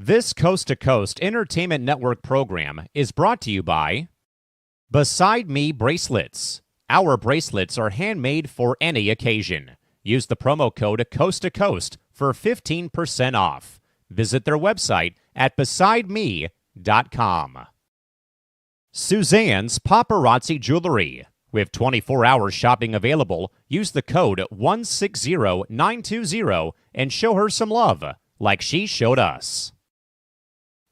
This Coast to Coast Entertainment Network program is brought to you by Beside Me Bracelets. Our bracelets are handmade for any occasion. Use the promo code Coast to Coast for 15% off. Visit their website at besideme.com. Suzanne's Paparazzi Jewelry. With 24-hour shopping available, use the code 160920 and show her some love, like she showed us.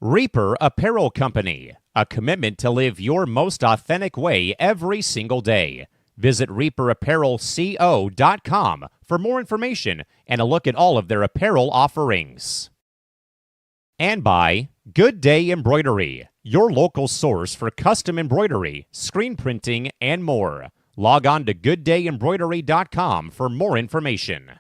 Reaper Apparel Company, a commitment to live your most authentic way every single day. Visit reaperapparelco.com for more information and a look at all of their apparel offerings. And by Good Day Embroidery, your local source for custom embroidery, screen printing, and more. Log on to gooddayembroidery.com for more information.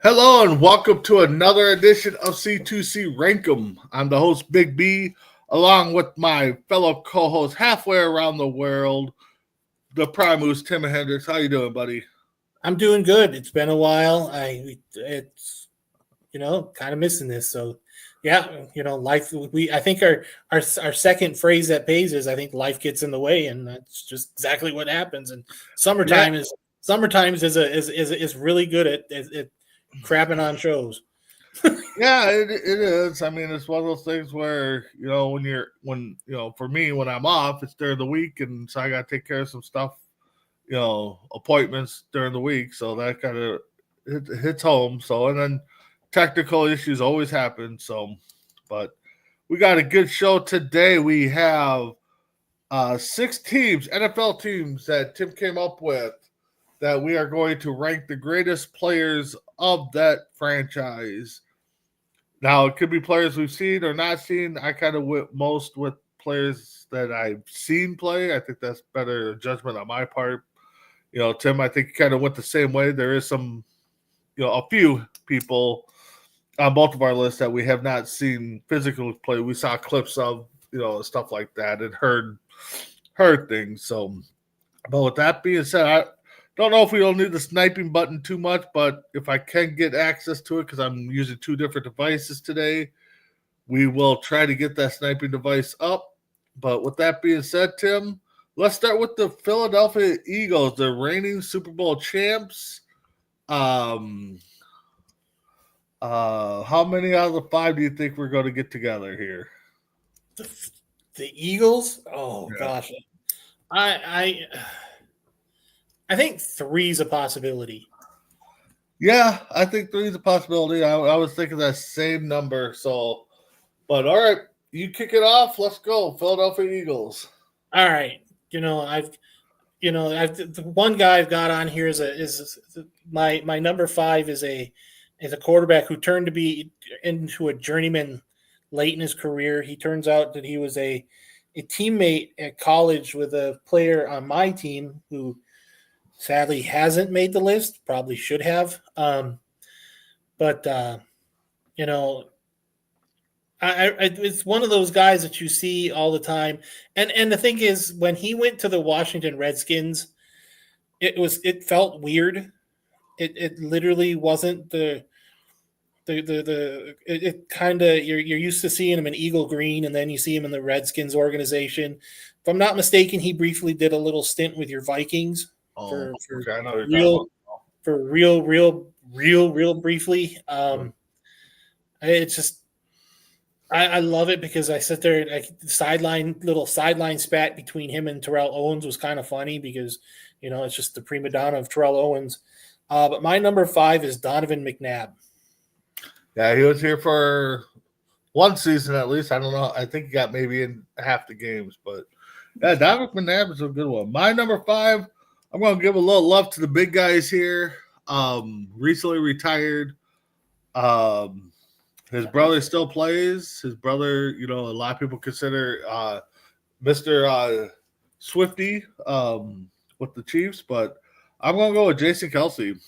Hello and welcome to another edition of C2C Rankem. I'm the host, Big B, along with my fellow co-host halfway around the world, the Primus, Tim Hendricks. How you doing, buddy? I'm doing good. It's been a while. It's kind of missing this. So, yeah, life. I think our second phrase that pays is I think life gets in the way, and that's just exactly what happens. And summertime is really good at crapping on shows. Yeah, it is. I mean, it's one of those things where when for me, when I'm off, it's during the week, and so I got to take care of some stuff, appointments during the week. So that kind of hits home. So, and then technical issues always happen. So, but we got a good show today. We have 6 teams, NFL teams that Tim came up with, that we are going to rank the greatest players of that franchise. Now, it could be players we've seen or not seen. I kind of went most with players that I've seen play. I think that's better judgment on my part. Tim, I think you kind of went the same way. There is some, a few people on both of our lists that we have not seen physically play. We saw clips of, stuff like that and heard things. So, but with that being said, I don't know if we don't need the sniping button too much, but if I can get access to it, because I'm using 2 different devices today, we will try to get that sniping device up. But with that being said, Tim, let's start with the Philadelphia Eagles, the reigning Super Bowl champs. How many out of the 5 do you think we're going to get together here? The Eagles? Oh, yeah. Gosh. I think 3 is a possibility. Yeah, I think 3 is a possibility. I was thinking that same number. So, but all right, you kick it off. Let's go, Philadelphia Eagles. All right. The one guy I've got on here is my number 5 is a quarterback who turned to be into a journeyman late in his career. He turns out that he was a teammate at college with a player on my team who sadly hasn't made the list, probably should have. It's one of those guys that you see all the time. And the thing is, when he went to the Washington Redskins, it felt weird. It literally wasn't it kind of, you're used to seeing him in Eagle Green, and then you see him in the Redskins organization. If I'm not mistaken, he briefly did a little stint with your Vikings. For real briefly. It's just I love it because I sit there and little sideline spat between him and Terrell Owens was kind of funny because it's just the prima donna of Terrell Owens. But my number 5 is Donovan McNabb. Yeah, he was here for 1 season at least. I don't know. I think he got maybe in half the games, but yeah, Donovan McNabb is a good one. My number 5. I'm going to give a little love to the big guys here. Recently retired. His brother still plays. His brother, a lot of people consider Mr. Swifty with the Chiefs, but I'm going to go with Jason Kelce.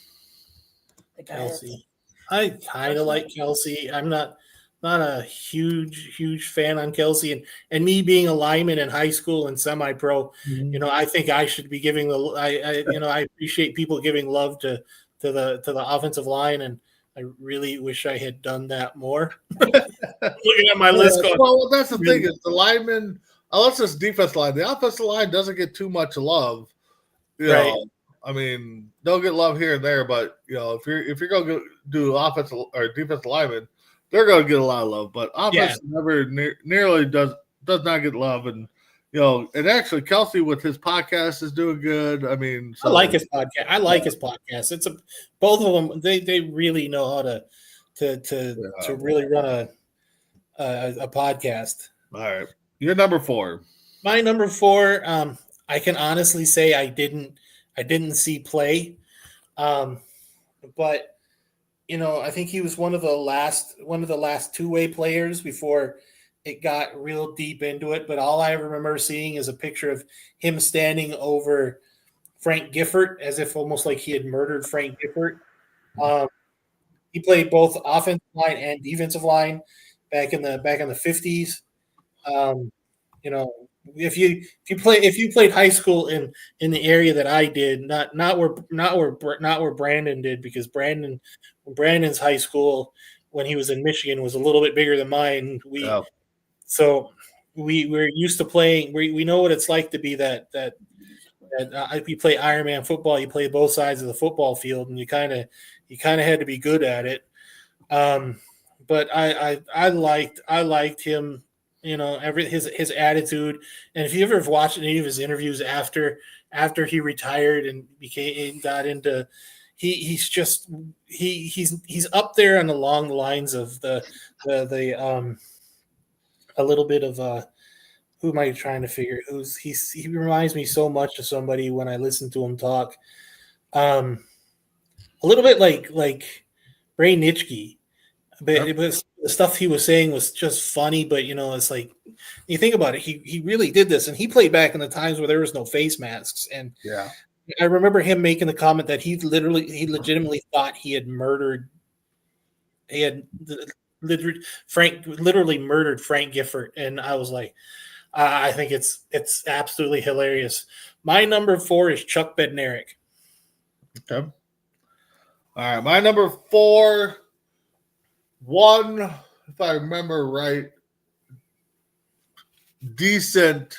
Kelce. I kind of like Kelce. I'm not a huge fan on Kelce, and me being a lineman in high school and semi-pro, I think I should be giving I appreciate people giving love to the offensive line, and I really wish I had done that more. Looking at my list going, well, that's the thing is the linemen, unless it's defense line, the offensive line doesn't get too much love. You know, I mean, they'll get love here and there, but if you're gonna do offensive or defensive linemen, they're gonna get a lot of love. But offense never nearly does not get love, and and actually Kelsey with his podcast is doing good. I mean, I like his podcast. His podcast. Both of them. They really know how to really run a podcast. All right, you're number 4. My number 4. I can honestly say I didn't see play, but I think he was one of the last two-way players before it got real deep into it. But all I remember seeing is a picture of him standing over Frank Gifford as if almost like he had murdered Frank Gifford. He played both offensive line and defensive line back in the 50s. If you played high school in the area that I did, not where Brandon did, because Brandon's high school when he was in Michigan was a little bit bigger than mine. So we're used to playing. We know what it's like to be that you play Ironman football. You play both sides of the football field, and you kind of had to be good at it. But I liked him. His attitude, and if you ever watched any of his interviews after he retired and got into, he's up there and along the lines of the a little bit of who am I trying to figure? He reminds me so much of somebody when I listen to him talk, a little bit like Ray Nitschke. But it was, the stuff he was saying was just funny. But it's like you think about it, he really did this, and he played back in the times where there was no face masks. And I remember him making the comment that he legitimately thought he had murdered. He had literally murdered Frank Gifford, and I was like, I think it's absolutely hilarious. My number 4 is Chuck Bednarik. Okay. All right, my number 4. One, if I remember right, decent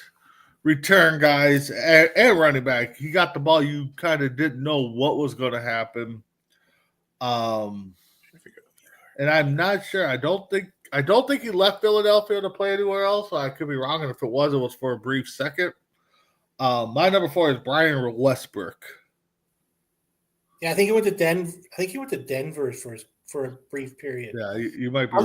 return guys and running back. He got the ball. You kind of didn't know what was going to happen. And I'm not sure. I don't think he left Philadelphia to play anywhere else. I could be wrong. And if it was for a brief second. My number 4 is Brian Westbrook. Yeah, I think he went to Denver. For a brief period. Yeah, you might be.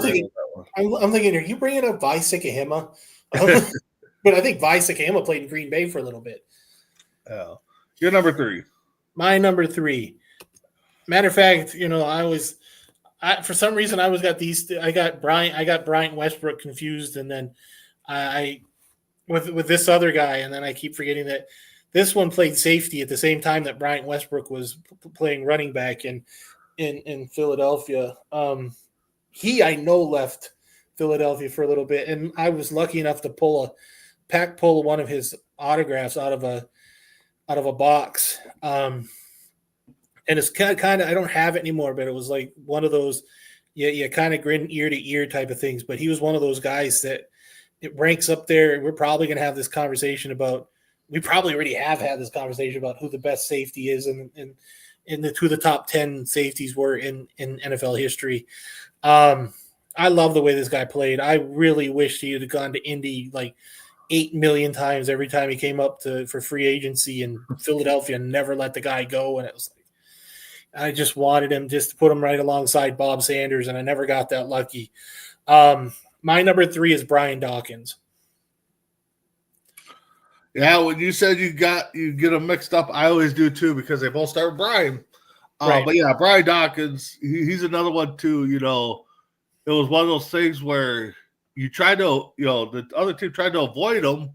I'm thinking, are you bringing up Vi Sikahema? But I think Vi Sikahema played in Green Bay for a little bit. Yeah. Your number 3. My number 3. Matter of fact, for some reason I got Bryant Westbrook confused, and then I with this other guy, and then I keep forgetting that this one played safety at the same time that Bryant Westbrook was playing running back in Philadelphia. I know left Philadelphia for a little bit, and I was lucky enough to pull one of his autographs out of a box. And it's kind of I don't have it anymore, but it was like one of those you kind of grin ear to ear type of things. But he was one of those guys that it ranks up there. We're probably going to have this conversation about. We probably already have had this conversation about who the best safety is and who the top 10 safeties were in NFL history. I love the way this guy played. I really wished he had gone to Indy like 8 million times every time he came up for free agency, and Philadelphia never let the guy go. And it was like, I just wanted him just to put him right alongside Bob Sanders, and I never got that lucky. My number 3 is Brian Dawkins. Yeah, when you said you get them mixed up, I always do too, because they both start with Brian. Right. But yeah, Brian Dawkins, he's another one too. It was one of those things where you try to, the other team tried to avoid him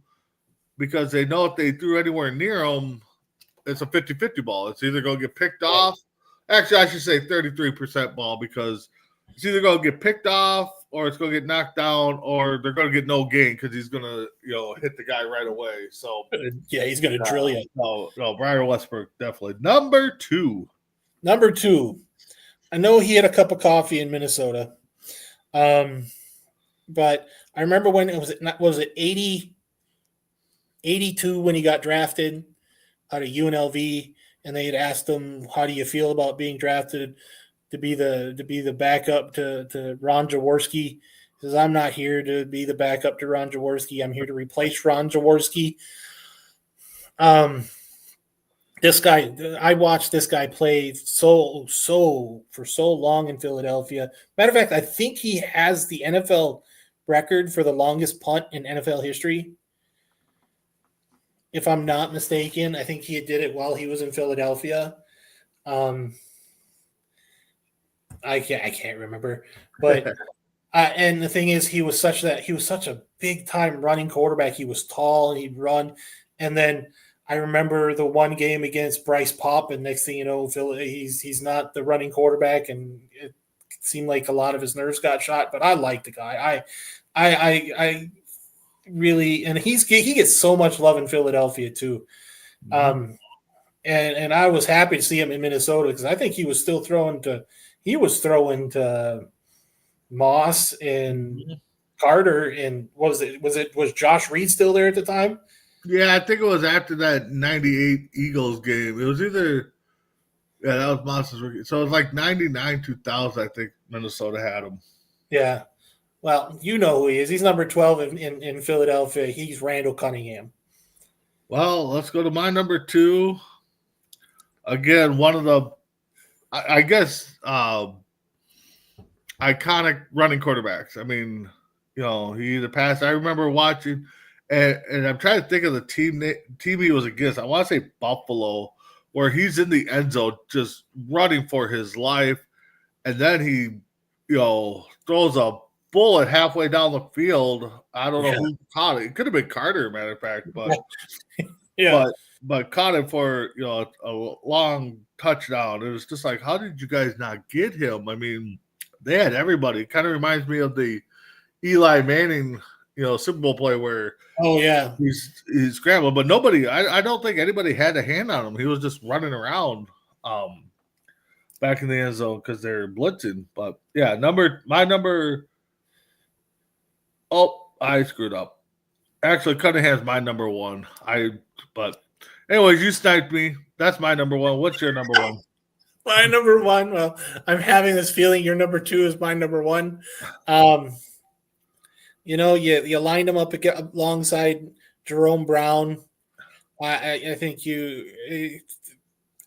because they know if they threw anywhere near him, it's a 50-50 ball. It's either going to get picked off. Actually, I should say 33% ball, because it's either going to get picked off or it's going to get knocked down, or they're going to get no gain because he's going to, hit the guy right away. So yeah, he's going to drill you. No, Brian Westbrook definitely. Number 2. Number 2, I know he had a cup of coffee in Minnesota. But I remember when was it 80, 82 when he got drafted out of UNLV, and they had asked him, "How do you feel about being drafted to be the backup to Ron Jaworski?" He says, "I'm not here to be the backup to Ron Jaworski. I'm here to replace Ron Jaworski." This guy, I watched this guy play for so long in Philadelphia. Matter of fact, I think he has the NFL record for the longest punt in NFL history. If I'm not mistaken, I think he did it while he was in Philadelphia. I can't remember, but and the thing is, he was such a big time running quarterback. He was tall and he'd run, and then I remember the one game against Bryce Pop, and next thing you know, he's not the running quarterback, and it seemed like a lot of his nerves got shot. But I like the guy. I really, and he gets so much love in Philadelphia too. And I was happy to see him in Minnesota because I think he was throwing to Moss and Carter, and was Josh Reed still there at the time? Yeah, I think it was after that 98 Eagles game. It was either that was Moss's rookie. So it was like 99, 2000, I think Minnesota had him. Yeah. Well, you know who he is. He's number 12 in Philadelphia. He's Randall Cunningham. Well, let's go to my number 2. Again, one of the, I guess, iconic running quarterbacks. I mean, he either passed. I remember watching, and I'm trying to think of the team he was against. I want to say Buffalo, where he's in the end zone just running for his life, and then he, throws a bullet halfway down the field. I don't know who caught it. It could have been Carter, matter of fact, but but caught it for a long touchdown. It was just like, how did you guys not get him? I mean, they had everybody. It kind of reminds me of the Eli Manning, Super Bowl play where he's scrambled, but nobody. I don't think anybody had a hand on him. He was just running around back in the end zone because they're blitzing. But yeah, my number. Oh, I screwed up. Actually, Cunningham's my number 1. But anyways, you sniped me. That's my number 1. What's your number 1? My number 1. Well, I'm having this feeling your number 2 is my number 1. You lined him up alongside Jerome Brown. I think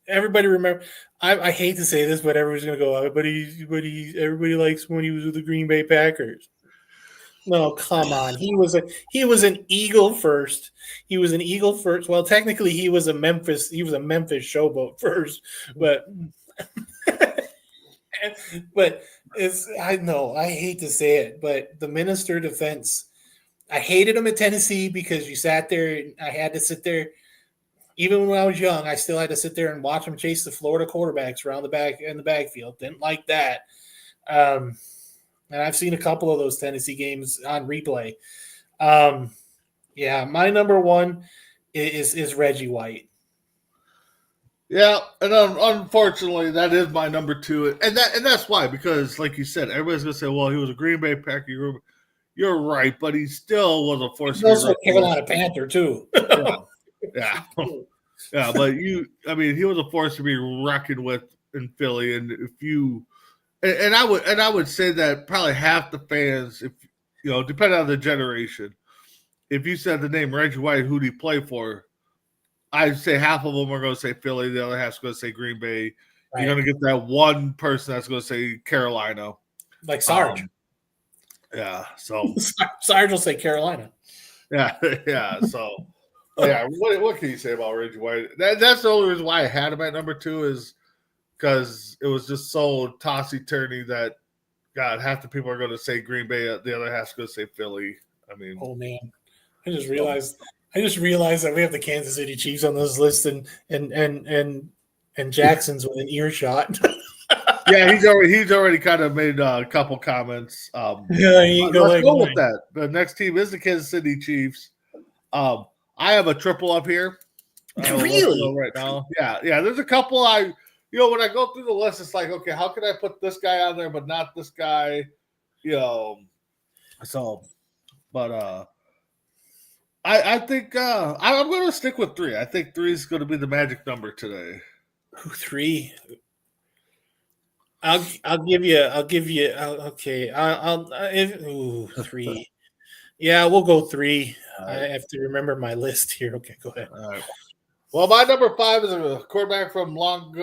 everybody remember. I hate to say this, but everybody's gonna go. But everybody likes when he was with the Green Bay Packers. No, come on. He was an Eagle first. He was an Eagle first. Well, technically, he was a Memphis showboat first, but I hate to say it, but the Minister defense, I hated him at Tennessee because you sat there. I had to sit there. Even when I was young, I still had to sit there and watch him chase the Florida quarterbacks around the backfield. Didn't like that. And I've seen a couple of those Tennessee games on replay. My number 1 is Reggie White. Yeah, and unfortunately, that is my number 2, and that's why, because like you said, everybody's gonna say, "Well, he was a Green Bay Packer." You're right, but he still was a force. He's also a Carolina Panther too. Yeah. But he was a force to be reckoned with in Philly, and I would say that probably half the fans, if depending on the generation, if you said the name Reggie White, who'd he play for? I'd say half of them are going to say Philly. The other half's going to say Green Bay. Right. You're going to get that one person that's going to say Carolina. Like Sarge. So Sarge will say Carolina. Yeah. So, what can you say about Reggie White? That's the only reason why I had him at number 2 is because it was just so tossy-turny that, God, half the people are going to say Green Bay. The other half's going to say Philly. I mean. Oh, man. I just realized that we have the Kansas City Chiefs on this list, and Jackson's within earshot. Yeah, he's already kind of made a couple comments. Let's go with that. The next team is the Kansas City Chiefs. I have a triple up here. Really? Right now, yeah. There's a couple I when I go through the list, it's like, okay, how can I put this guy on there but not this guy? So, but I think I'm going to stick with 3. I think 3 is going to be the magic number today. 3. I'll give you. Okay. Ooh, 3. Yeah, we'll go 3. Right. I have to remember my list here. Okay, go ahead. All right. Well, my number 5 is a quarterback from long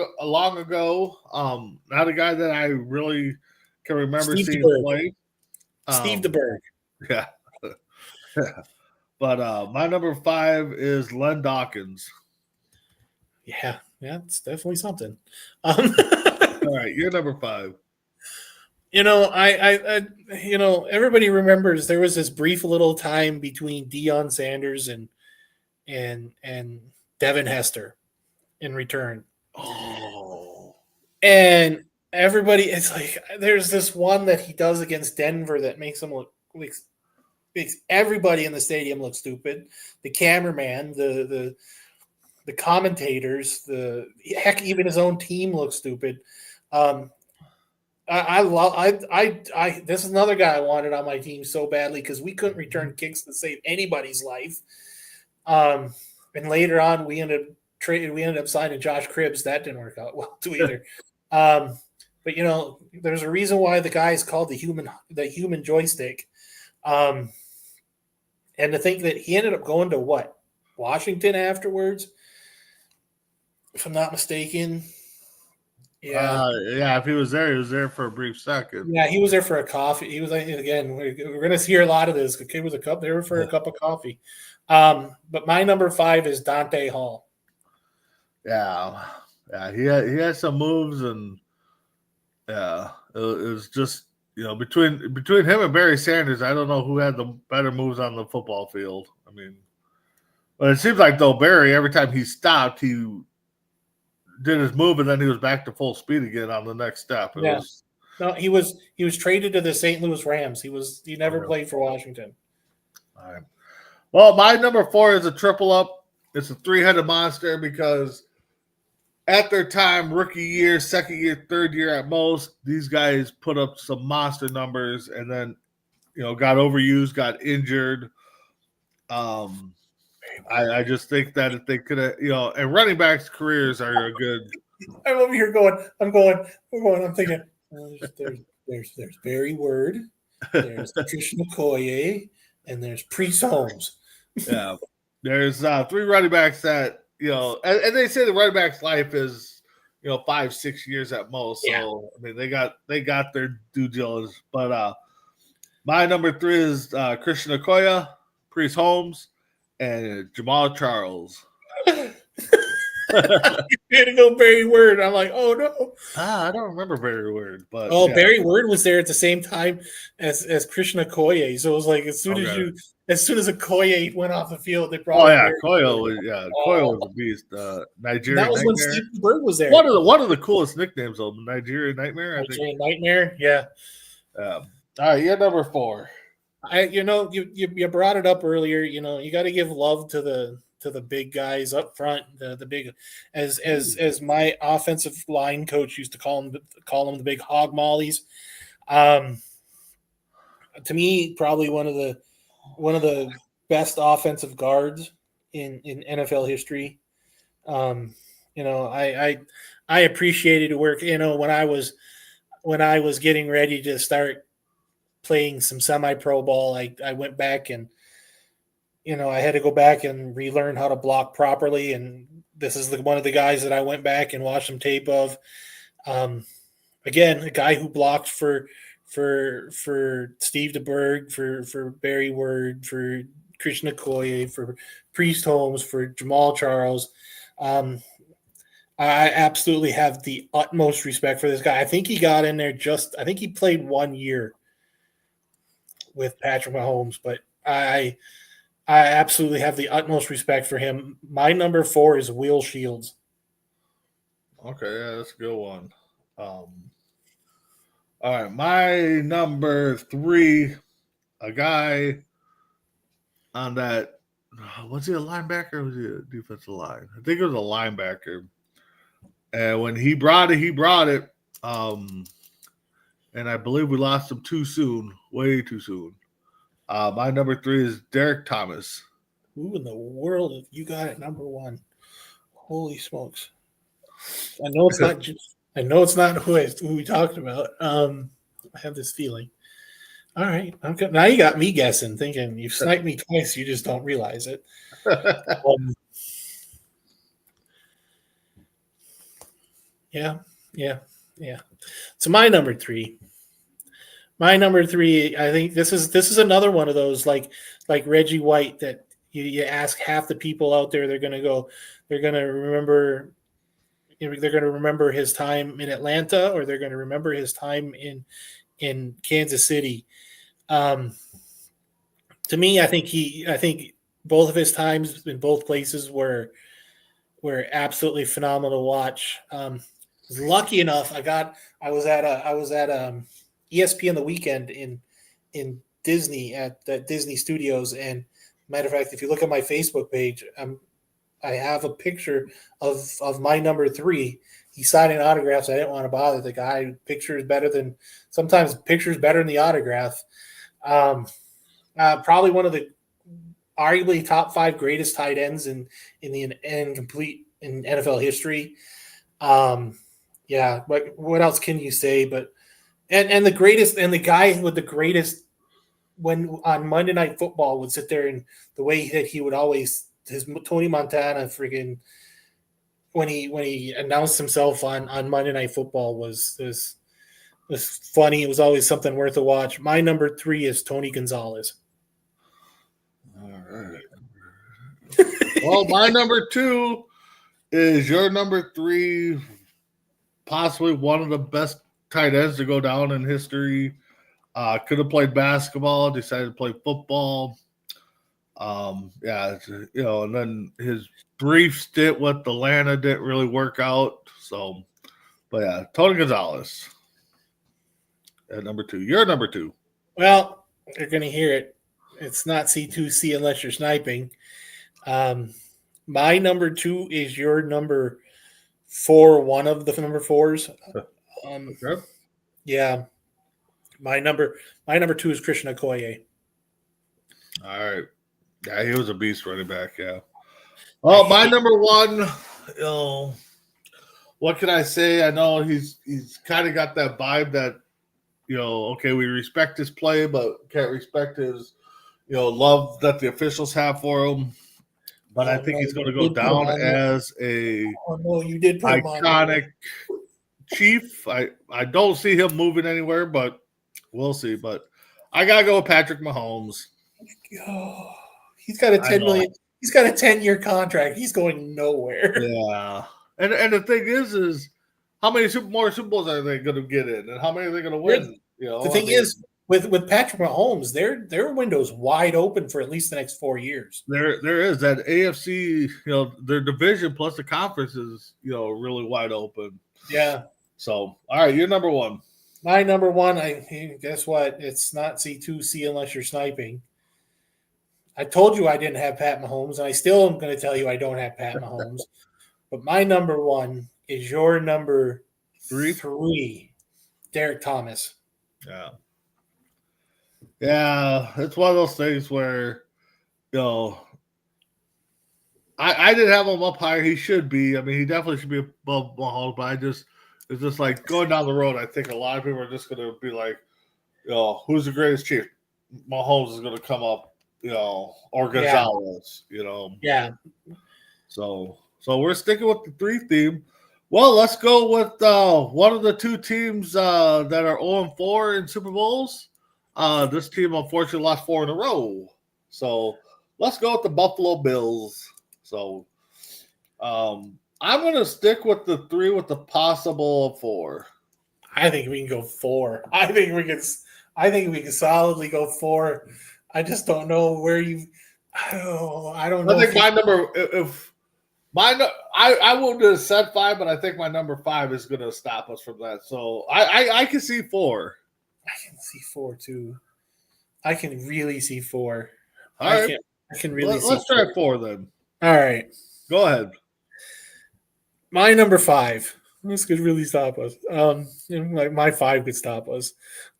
ago. Not a guy that I really can remember Steve seeing DeBerg. play. Steve DeBerg. Yeah. But my number 5 is Len Dawkins. Yeah, it's definitely something. All right, you're number 5. I everybody remembers there was this brief little time between Deion Sanders and Devin Hester in return. Oh. And everybody, it's like there's this one that he does against Denver that makes him makes everybody in the stadium look stupid. The cameraman, the commentators, even his own team looks stupid. This is another guy I wanted on my team so badly because we couldn't return kicks to save anybody's life. And later on, we ended up signing Josh Cribbs. That didn't work out well too either. But there's a reason why the guy is called the human joystick. And to think that he ended up going to Washington afterwards, if I'm not mistaken. Yeah. If he was there for a brief second. Yeah, he was there for a coffee. He was again. We're going to hear a lot of this. The kid was there for a cup of coffee. But my number 5 is Dante Hall. Yeah. He had some moves, and it was just between him and Barry Sanders, I don't know who had the better moves on the football field. I mean, but it seems like though Barry, every time he stopped, he did his move, and then he was back to full speed again on the next step. He was traded to the St. Louis Rams. He never played for Washington. All right. Well, my number 4 is a triple up. It's a 3-headed monster because at their time, rookie year, second year, third year at most, these guys put up some monster numbers and then, got overused, got injured. I just think that if they could have, and running backs' careers are a good. I'm over here going. I'm thinking. There's Barry Word, there's Trisha McCoy, and there's Priest Holmes. Yeah, there's 3 running backs that and they say the running back's life is 5-6 years at most. So Yeah. I mean, they got their due diligence. But my number 3 is Christian Okoye, Priest Holmes, and Jamal Charles. You had to go Barry Word. I'm like, oh no. I don't remember Barry Word, but Barry Word was there at the same time as Christian Okoye. So it was like as soon as Okoye went off the field, they brought. Okoye was a beast. Nigerian that was Nightmare. when Steve Bird was there. One of the coolest nicknames of Nigerian Nightmare. Nigerian Nightmare, yeah. All right, you're number 4. You brought it up earlier. You got to give love to the big guys up front. The big, as my offensive line coach used to call them the big hog mollies. To me, probably one of the best offensive guards in NFL history. I appreciated the work. When I was getting ready to start playing some semi-pro ball, I went back and I had to go back and relearn how to block properly. And this is one of the guys that I went back and watched some tape of. Again, a guy who blocked for Steve DeBerg, for Barry Word, for Christian Okoye, for Priest Holmes, for Jamal Charles. I absolutely have the utmost respect for this guy. I think he got in there I think he played 1 year with Patrick Mahomes, but I absolutely have the utmost respect for him. My number 4 is Will Shields. Okay, yeah, that's a good one. All right, my number 3, a guy on that. Was he a linebacker or was he a defensive line? I think it was a linebacker. And when he brought it. And I believe we lost him too soon, way too soon. My number 3 is Derek Thomas. Who in the world have you got at number 1? Holy smokes! I know it's not. I know it's not who we talked about. I have this feeling. All right, I'm good. Now you got me guessing, thinking you've sniped me twice. You just don't realize it. Yeah. So my number 3. I think this is another one of those like Reggie White that you ask half the people out there, they're going to remember his time in Atlanta, or they're going to remember his time in Kansas City. To me, I think both of his times in both places were absolutely phenomenal to watch. Was lucky enough, I was at ESPN the weekend in Disney at the Disney Studios, and matter of fact, if you look at my Facebook page, I have a picture of my number 3. He's signing autographs. I didn't want to bother the guy. Sometimes pictures better than the autograph. Probably one of the arguably top 5 greatest tight ends in NFL history. But what else can you say? But and the greatest, and the guy with the greatest, when on Monday Night Football would sit there, and the way that he would always, his Tony Montana friggin' when he announced himself on Monday Night Football was funny. It was always something worth a watch. My number 3 is Tony Gonzalez. All right. Well, my number 2 is your number 3, possibly one of the best tight ends to go down in history. Could have played basketball, decided to play football. And then his brief stint with Atlanta didn't really work out. So, but yeah, Tony Gonzalez at number 2. You're number 2. Well, you're going to hear it. It's not C2C unless you're sniping. My number 2 is your number 4, one of the number 4s. Okay. Yeah. My number 2 is Christian Okoye. All right. Yeah, he was a beast running back, yeah. Well, my number 1, what can I say? I know he's kind of got that vibe that, okay, we respect his play, but can't respect his, love that the officials have for him. But I think he's going to go down as a iconic Chief. I don't see him moving anywhere, but we'll see. But I got to go with Patrick Mahomes. Oh, he's got a $10 million. He's got a 10-year contract. He's going nowhere. Yeah, and the thing is how many more Super Bowls are they going to get in, and how many are they going to win? The thing is, with Patrick Mahomes, their window's wide open for at least the next 4 years. There is that AFC, their division plus the conference is, really wide open. Yeah. So, all right, you're number 1. My number 1, guess what? It's not C2C unless you're sniping. I told you I didn't have Pat Mahomes, and I still am going to tell you I don't have Pat Mahomes. But my number 1 is your number 3, Derek Thomas. Yeah. Yeah, it's one of those things where, I didn't have him up higher. He should be. I mean, he definitely should be above Mahomes, but it's just like going down the road. I think a lot of people are just going to be like, who's the greatest Chief? Mahomes is going to come up, or Gonzalez, Yeah. So we're sticking with the 3 theme. Well, let's go with one of the 2 teams that are 0-4 in Super Bowls. This team unfortunately lost 4 in a row. So let's go with the Buffalo Bills. So I'm going to stick with the 3 with the possible 4. I think we can go 4. I think we can solidly go 4. I just don't know where you. I don't know. I think my number, I wouldn't have said 5, but I think my number 5 is going to stop us from that. So I can see 4. I can see 4 too. I can really see 4. All right. I can really see. Let's try 4 then. All right. Go ahead. My number 5 This could really stop us. My 5 could stop us.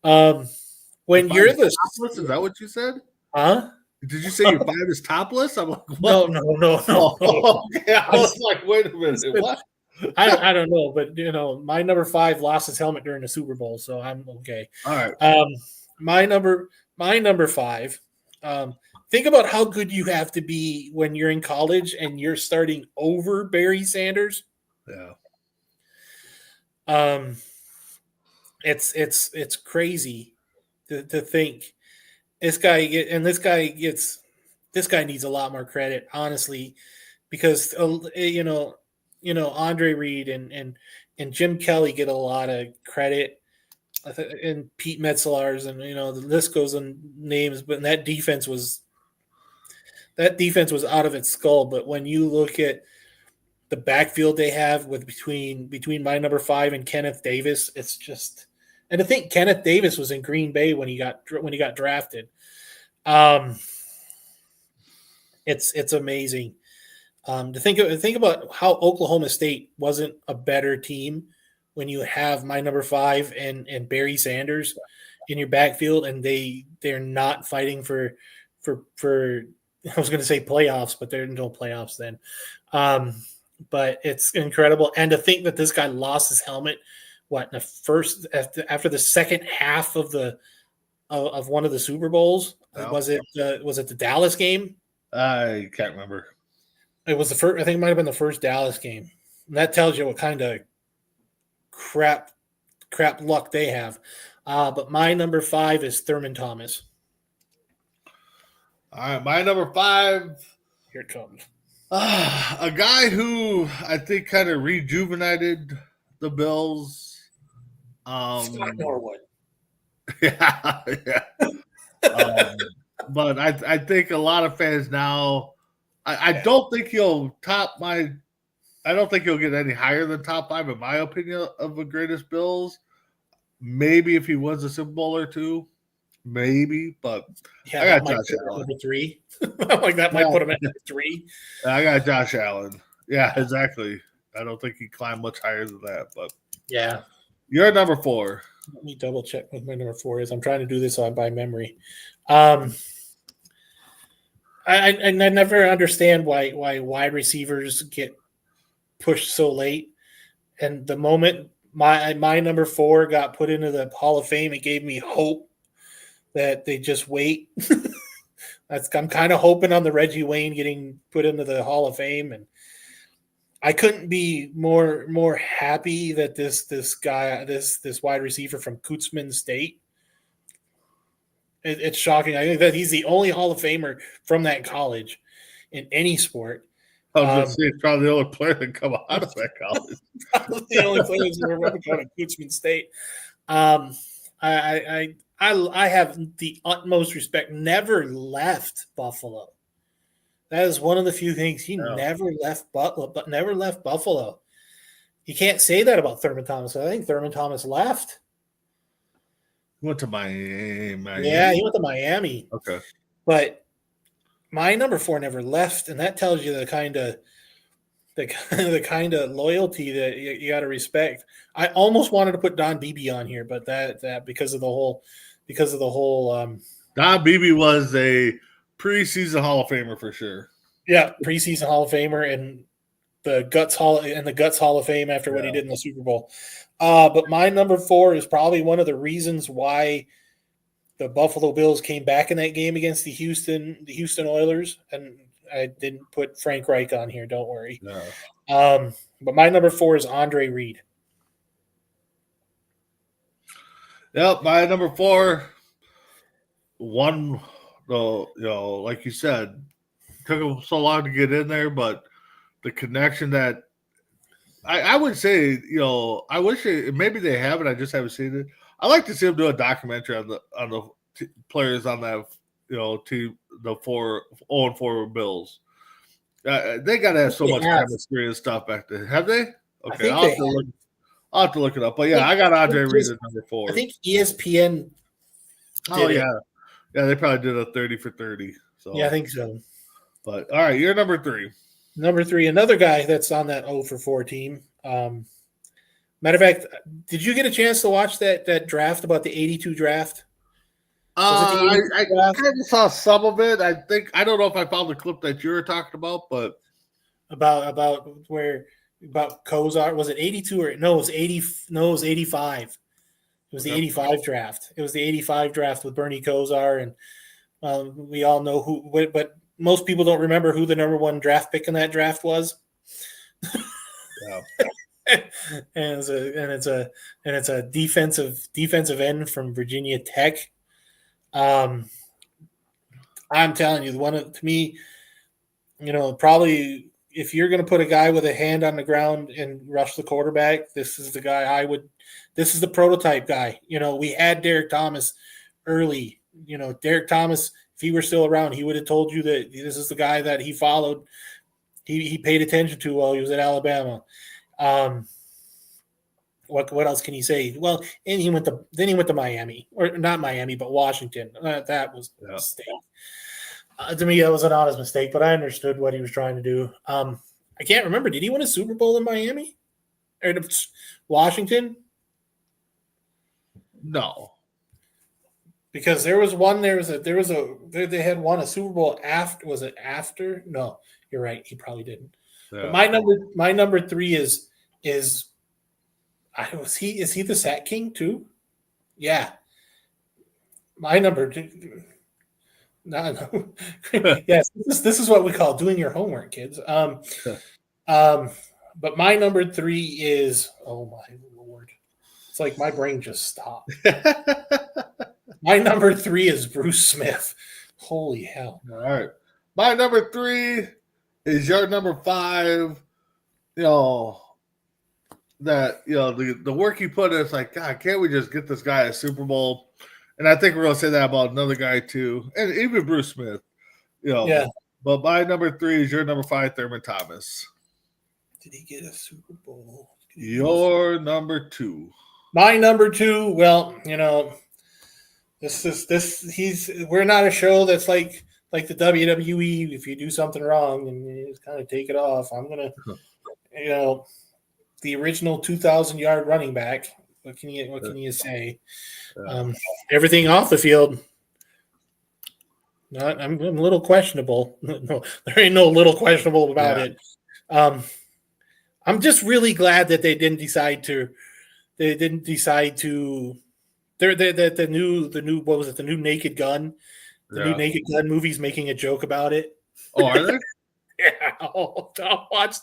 When you're the topless, is that what you said? huh? Did you say your 5 is topless? I'm like, No, what? no. Okay. I was like, wait a minute, what? I don't know, but my number 5 lost his helmet during the Super Bowl, so I'm okay. All right. My number 5. Think about how good you have to be when you're in college and you're starting over Barry Sanders. Yeah. It's crazy to think this guy needs a lot more credit, honestly, because Andre Reed and Jim Kelly get a lot of credit, and Pete Metzelaars, and the list goes on names, but that defense was out of its skull. But when you look at the backfield they have with between my number 5 and Kenneth Davis, it's just, and to think Kenneth Davis was in Green Bay when he got drafted. It's amazing. To think about how Oklahoma State wasn't a better team when you have my number 5 and Barry Sanders in your backfield, and they're not fighting for I was going to say playoffs, but there are no playoffs then. But it's incredible, and to think that this guy lost his helmet in the first after the second half of one of the Super Bowls. No. Was it the Dallas game? I can't remember. It was the first. I think it might have been the first Dallas game. And that tells you what kind of crap luck they have. But my number 5 is Thurman Thomas. All right, my number 5. Here it comes. A guy who I think kind of rejuvenated the Bills. Scott Norwood. Yeah. But I think a lot of fans now. I don't think he'll top my. I don't think he'll get any higher than top 5 in my opinion of the greatest Bills. Maybe if he wins a Super Bowl or two, maybe. But I got Josh Allen. Number 3. Like that might put him at number 3. I got Josh Allen. Yeah, exactly. I don't think he climbed much higher than that. But yeah, you're number 4. Let me double check what my number 4 is. I'm trying to do this by memory. I never understand why wide receivers get pushed so late. And the moment my number 4 got put into the Hall of Fame, it gave me hope that they just wait. I'm kind of hoping on the Reggie Wayne getting put into the Hall of Fame, and I couldn't be more happy that this guy, this wide receiver from Kutzman State. It's shocking. I think that he's the only Hall of Famer from that college in any sport. I was going to say it's probably the only player that come out of that college. Probably the only player who's ever come out of Kutzman State. I have the utmost respect. Never left Buffalo. That is one of the few things he never left Buffalo. You can't say that about Thurman Thomas. I think Thurman Thomas left. He went to Miami. Yeah, he went to Miami. Okay. But my number 4 never left, and that tells you the kind of loyalty that you got to respect. I almost wanted to put Don Beebe on here, but that because of the whole Don Beebe was a preseason Hall of Famer for sure. Yeah, preseason Hall of Famer and the Guts Hall of Fame after what he did in the Super Bowl. But my number 4 is probably one of the reasons why the Buffalo Bills came back in that game against the Houston Oilers, and I didn't put Frank Reich on here. Don't worry. No. But my number 4 is Andre Reed. Yep, my number 4. One, like you said, took him so long to get in there, but the connection that I would say, I wish maybe they have it. I just haven't seen it. I like to see them do a documentary on the players on that, team, the 4-4 Bills. They got to have so much chemistry and stuff back there. Have they? Okay, I'll have to look it up. But yeah, I got Andre Reed at number 4. I think ESPN. Yeah, they probably did a 30 for 30. So yeah, I think so. But all right, you're number 3. Number 3, another guy that's on that 0 for 4 team. Matter of fact, did you get a chance to watch that draft about the 82 draft? I kind of saw some of it. I don't know if I found the clip that you were talking about, but about Kozar. Was it 82 or no? It was 80. No, it was 85. It was the 85 draft. It was the 85 draft with Bernie Kosar, and we all know who. But most people don't remember who the number 1 draft pick in that draft was. Yeah. and it's a defensive end from Virginia Tech. I'm telling you, to me, probably if you're going to put a guy with a hand on the ground and rush the quarterback, this is the guy this is the prototype guy. We had Derek Thomas early. Derek Thomas, if he were still around, he would have told you that this is the guy that he followed. He paid attention to while he was at Alabama. What else can you say? Well, and he went to Miami, or not Miami, but Washington. That was a mistake. To me, that was an honest mistake, but I understood what he was trying to do. I can't remember. Did he win a Super Bowl in Miami or Washington? No, because they had won a Super Bowl after. Was it after? No, you're right. He probably didn't. Yeah. But my number 3 is is he the sack king too? Yeah. My number 2. No. Yes, this is what we call doing your homework, kids. But my number 3 is, oh my Lord. It's like my brain just stopped. My number 3 is Bruce Smith. Holy hell. All right. My number 3 is your number 5. The work he put in, it's like, God, can't we just get this guy a Super Bowl? And I think we're going to say that about another guy too. And even Bruce Smith. Yeah. But my number 3 is your number 5, Thurman Thomas. Did he get a Super Bowl? Your number 2. My number 2, well, we're not a show that's like the WWE. If you do something wrong and you just kind of take it off, I'm going to, the original 2,000-yard running back. What can you say? Everything off the field. I'm a little questionable. No, there ain't no little questionable about it. I'm just really glad that they didn't decide to. The new what was it? The new Naked Gun. The new Naked Gun movie's making a joke about it. Oh, are they? Yeah. I'll watch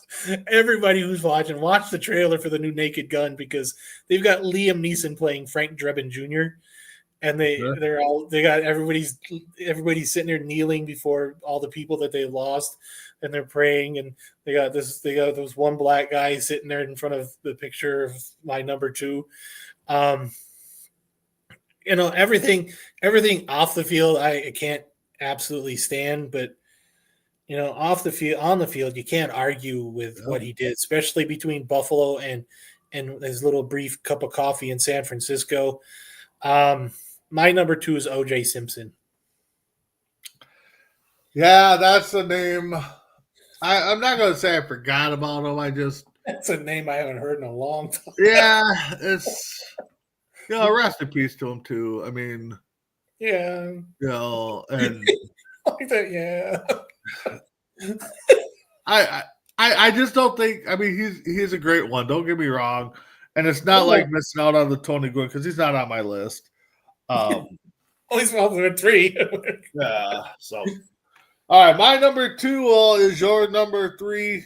everybody who's watching. Watch the trailer for the new Naked Gun because they've got Liam Neeson playing Frank Drebin Jr. And they got everybody's sitting there kneeling before all the people that they lost, and they're praying, and they got this one black guy sitting there in front of the picture of my number 2. Everything off the field I can't absolutely stand, but off the field, on the field, you can't argue with what he did, especially between Buffalo and his little brief cup of coffee in San Francisco. My number 2 is O.J. Simpson. Yeah, that's the name. I'm not going to say I forgot about him. That's a name I haven't heard in a long time. Yeah, it's rest in peace to him too. I mean, yeah, and like that, yeah. I just don't think. I mean, he's a great one. Don't get me wrong, and it's not like missing out on the Tony Gwynn because he's not on my list. He's number 3. Yeah. So, all right, my number 2 is your number 3,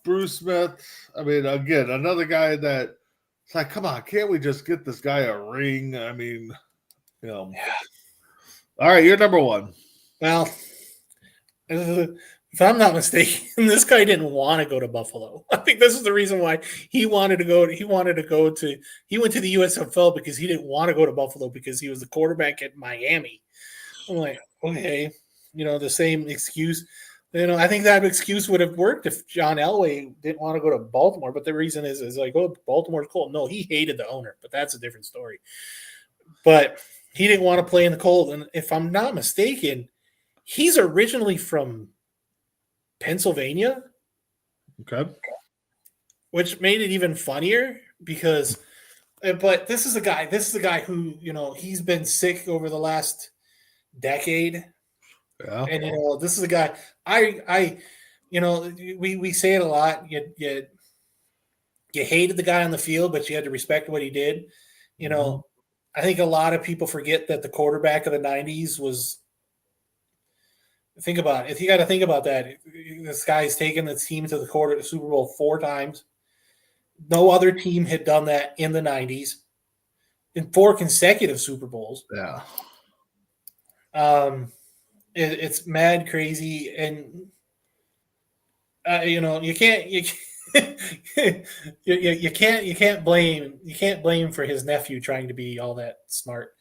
Bruce Smith. I mean, again, another guy that it's like, come on, can't we just get this guy a ring? I mean, Yeah. All right, you're number 1. Well, if I'm not mistaken, this guy didn't want to go to Buffalo. I think this is the reason why he went to the USFL because he didn't want to go to Buffalo because he was the quarterback at Miami. I'm like, okay, the same excuse. I think that excuse would have worked if John Elway didn't want to go to Baltimore. But the reason is like, oh, Baltimore's cold. No, he hated the owner, but that's a different story. But he didn't want to play in the cold. And if I'm not mistaken, he's originally from Pennsylvania. Okay. Which made it even funnier because, but this is a guy. This is a guy who he's been sick over the last decade, Yeah. and this is a guy. We say it a lot. You hated the guy on the field, but you had to respect what he did. I think a lot of people forget that the quarterback of the '90s was. Think about it. If you got to think about that, this guy's taken the team to the Super Bowl 4 times. No other team had done that in the '90s in 4 consecutive Super Bowls. Yeah. It's mad crazy, and you can't you can't blame for his nephew trying to be all that smart.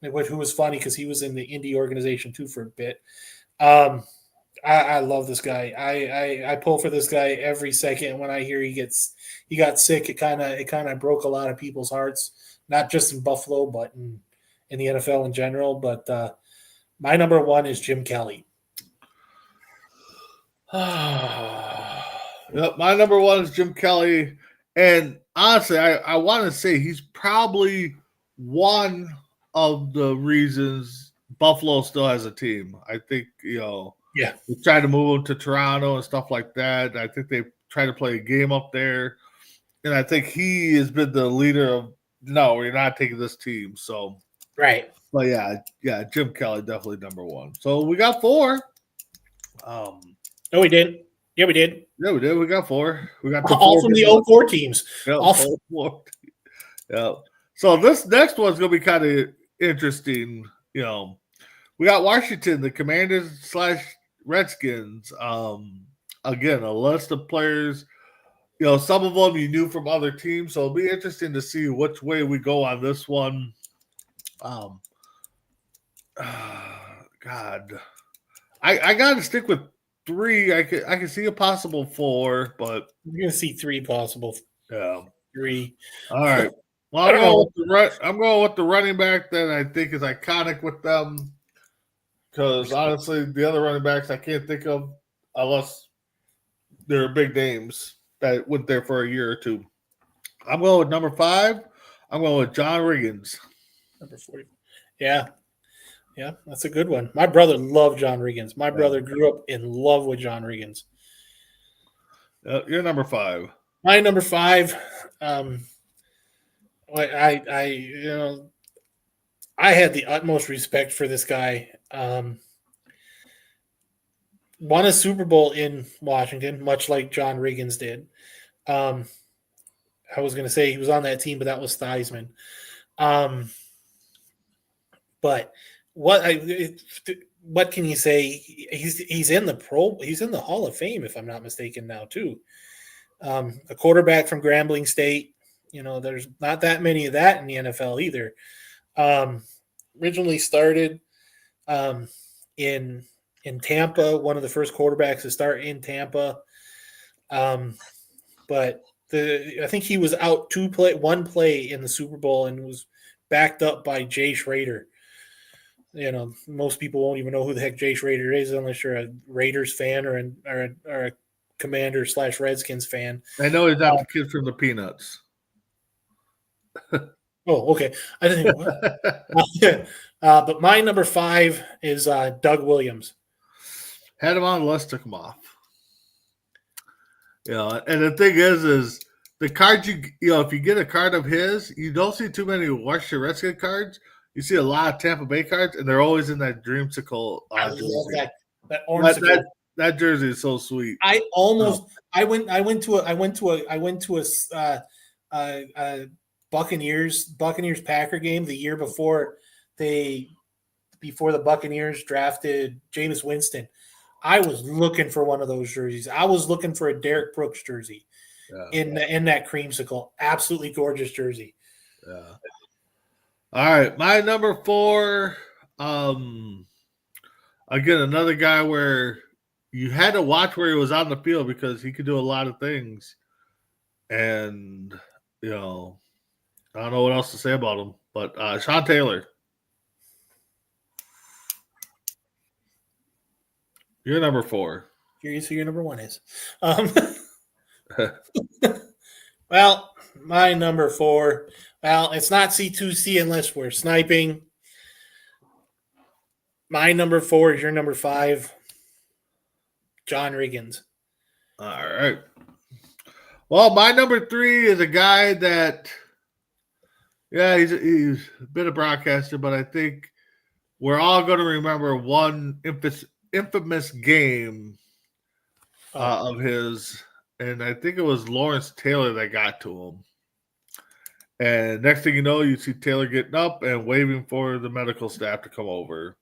Who was funny because he was in the indie organization too for a bit. I love this guy. I pull for this guy every second. When I hear he got sick, it kind of broke a lot of people's hearts, not just in Buffalo, but in the NFL in general. But my number 1 is Jim Kelly. Yep, my number 1 is Jim Kelly, and honestly, I want to say he's probably one of the reasons Buffalo still has a team. I think Yeah, we tried to move him to Toronto and stuff like that. I think they tried to play a game up there, and I think he has been the leader of no, we're not taking this team. So right. But yeah, Jim Kelly definitely number 1. So we got 4. No, we did. Yeah, we did. Yeah, we did. We got 4. We got all from the 04 teams. Yeah, all 4. Yeah. So this next one's gonna be kind of interesting. We got Washington, the Commanders / Redskins. Again, a list of players. Some of them you knew from other teams, so it'll be interesting to see which way we go on this one. God, I got to stick with 3. I can see a possible 4, but you're gonna see 3 possible. Yeah, 3. All right. Well, I'm going with the running back that I think is iconic with them. Because honestly, the other running backs I can't think of unless they're big names that went there for a year or 2. I'm going with number 5. I'm going with John Riggins. Number 40. Yeah, that's a good one. My brother loved John Riggins. My brother grew up in love with John Riggins. You're number 5. My number 5. I had the utmost respect for this guy. Won a Super Bowl in Washington, much like John Riggins did. I was going to say he was on that team, but that was Theismann. But what can you say? He's in the Hall of Fame, if I'm not mistaken, now too. A quarterback from Grambling State. There's not that many of that in the NFL either. Originally started in Tampa, one of the first quarterbacks to start in Tampa. But I think he was out one play in the Super Bowl and was backed up by Jay Schrader. Most people won't even know who the heck Jay Schrader is unless you're a Raiders fan or a Commander / Redskins fan. I know he's not the kid from the Peanuts. Oh, okay. I didn't think but my number 5 is Doug Williams. Had him on the list, took him off. And the thing is the cards if you get a card of his, you don't see too many Washington Redskin cards. You see a lot of Tampa Bay cards, and they're always in that dreamsicle. I love that orange. That jersey is so sweet. I went to a Buccaneers Packer game the year before the Buccaneers drafted Jameis Winston. I was looking for one of those jerseys. I was looking for a Derek Brooks jersey in that creamsicle. Absolutely gorgeous jersey. Yeah. All right, my number 4. Again, another guy where you had to watch where he was on the field because he could do a lot of things. And, I don't know what else to say about him. But Sean Taylor. You're number 4. Curious who your number 1 is. Well, my number 4. Well, it's not C2C unless we're sniping. My number 4 is your number 5, John Riggins. All right. Well, my number 3 is a guy that, yeah, he's a bit of broadcaster, but I think we're all going to remember one infamous game of his, and I think it was Lawrence Taylor that got to him. And next thing you know, you see Taylor getting up and waving for the medical staff to come over.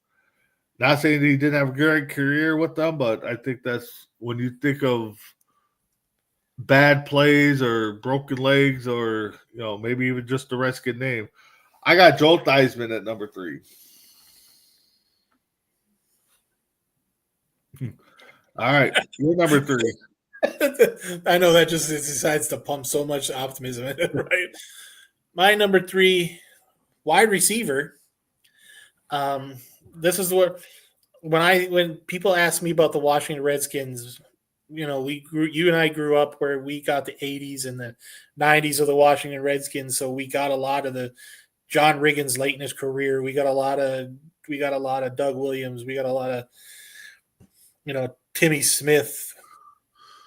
Not saying that he didn't have a great career with them, but I think that's when you think of bad plays or broken legs or, maybe even just the Redskin name. I got Joel Theismann at number 3. All right. You're number 3. I know that just decides to pump so much optimism in it, right? My number 3, wide receiver. This is what when people ask me about the Washington Redskins, you and I grew up where we got the 80s and the 90s of the Washington Redskins, so we got a lot of the John Riggins late in his career. We got a lot of Doug Williams. We got a lot of Timmy Smith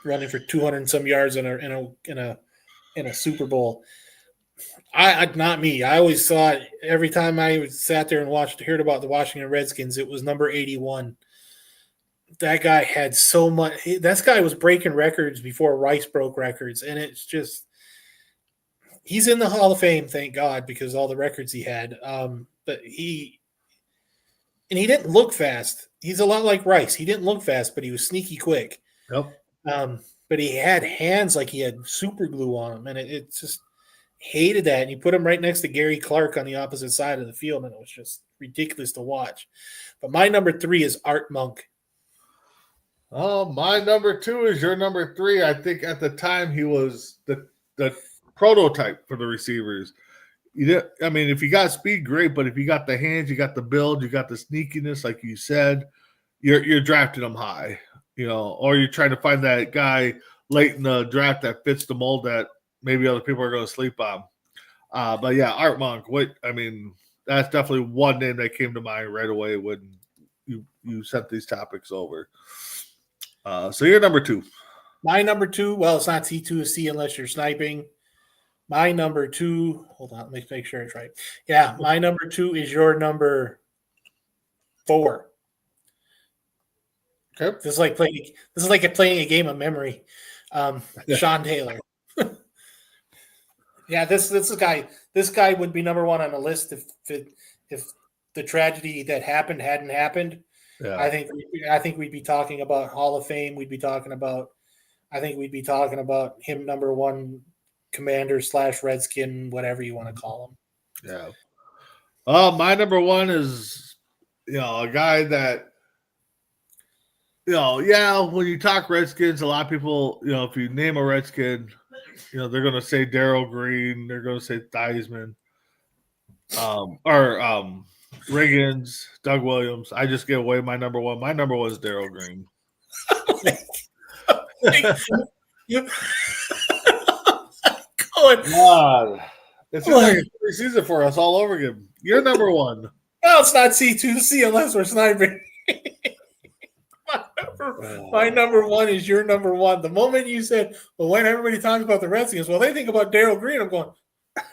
running for 200 and some yards in a Super Bowl. I not me. I always thought every time I sat there and heard about the Washington Redskins, it was number 81. That guy had so much. That guy was breaking records before Rice broke records, and it's just he's in the Hall of Fame, thank God, because all the records he had. But he didn't look fast. He's a lot like Rice. He didn't look fast, but he was sneaky quick. Yep. But he had hands like he had super glue on him, and it just hated that. And you put him right next to Gary Clark on the opposite side of the field, and it was just ridiculous to watch. But my number 3 is Art Monk. Oh, my number 2 is your number 3. I think at the time he was the prototype for the receivers. If you got speed, great, but if you got the hands, you got the build, you got the sneakiness, like you said, you're drafting them high, or you're trying to find that guy late in the draft that fits the mold that maybe other people are going to sleep on. But yeah, Art Monk. That's definitely one name that came to mind right away when you sent these topics over. So you're number 2. My number 2, well, it's not C2C unless you're sniping. My number 2, hold on, let me make sure it's right. Yeah, my number 2 is your number 4. Okay. This is like playing a game of memory. Sean Taylor. Yeah, this guy would be number 1 on the list if the tragedy that happened hadn't happened. Yeah. I think we'd be talking about Hall of Fame. We'd be talking about him number 1 commander / Redskin, whatever you want to call him. Yeah. My number 1 is a guy that when you talk Redskins, a lot of people, if you name a Redskin, they're going to say Darryl Green, they're going to say Theismann, or Riggins, Doug Williams. I just give away my number 1. My number 1 is Darryl Green. God. It's like a preseason for us all over again. You're number 1. Well, it's not C2C unless we're sniping. My number 1 is your number 1. The moment you said, well, when everybody talks about the Redskins, well, they think about Darryl Green. I'm going,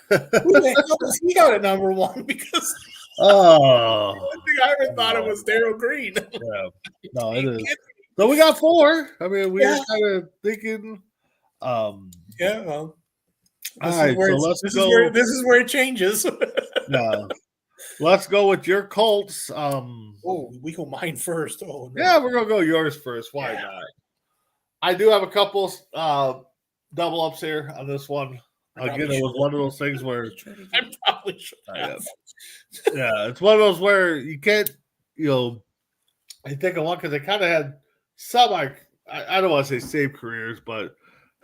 who the hell does he got at number 1? Because I ever thought it was Darryl Green. Yeah. No, it is. So we got 4. We were kind of thinking. Yeah, well. This is where it changes. Yeah. Let's go with your Colts. We go mine first. Oh, no. Yeah, we're gonna go yours first. Why not? I do have a couple double ups here on this one. Again, it was one of those things where I probably should have. Yeah, it's one of those where you can't, I think of one because they kind of had some, I don't want to say save careers, but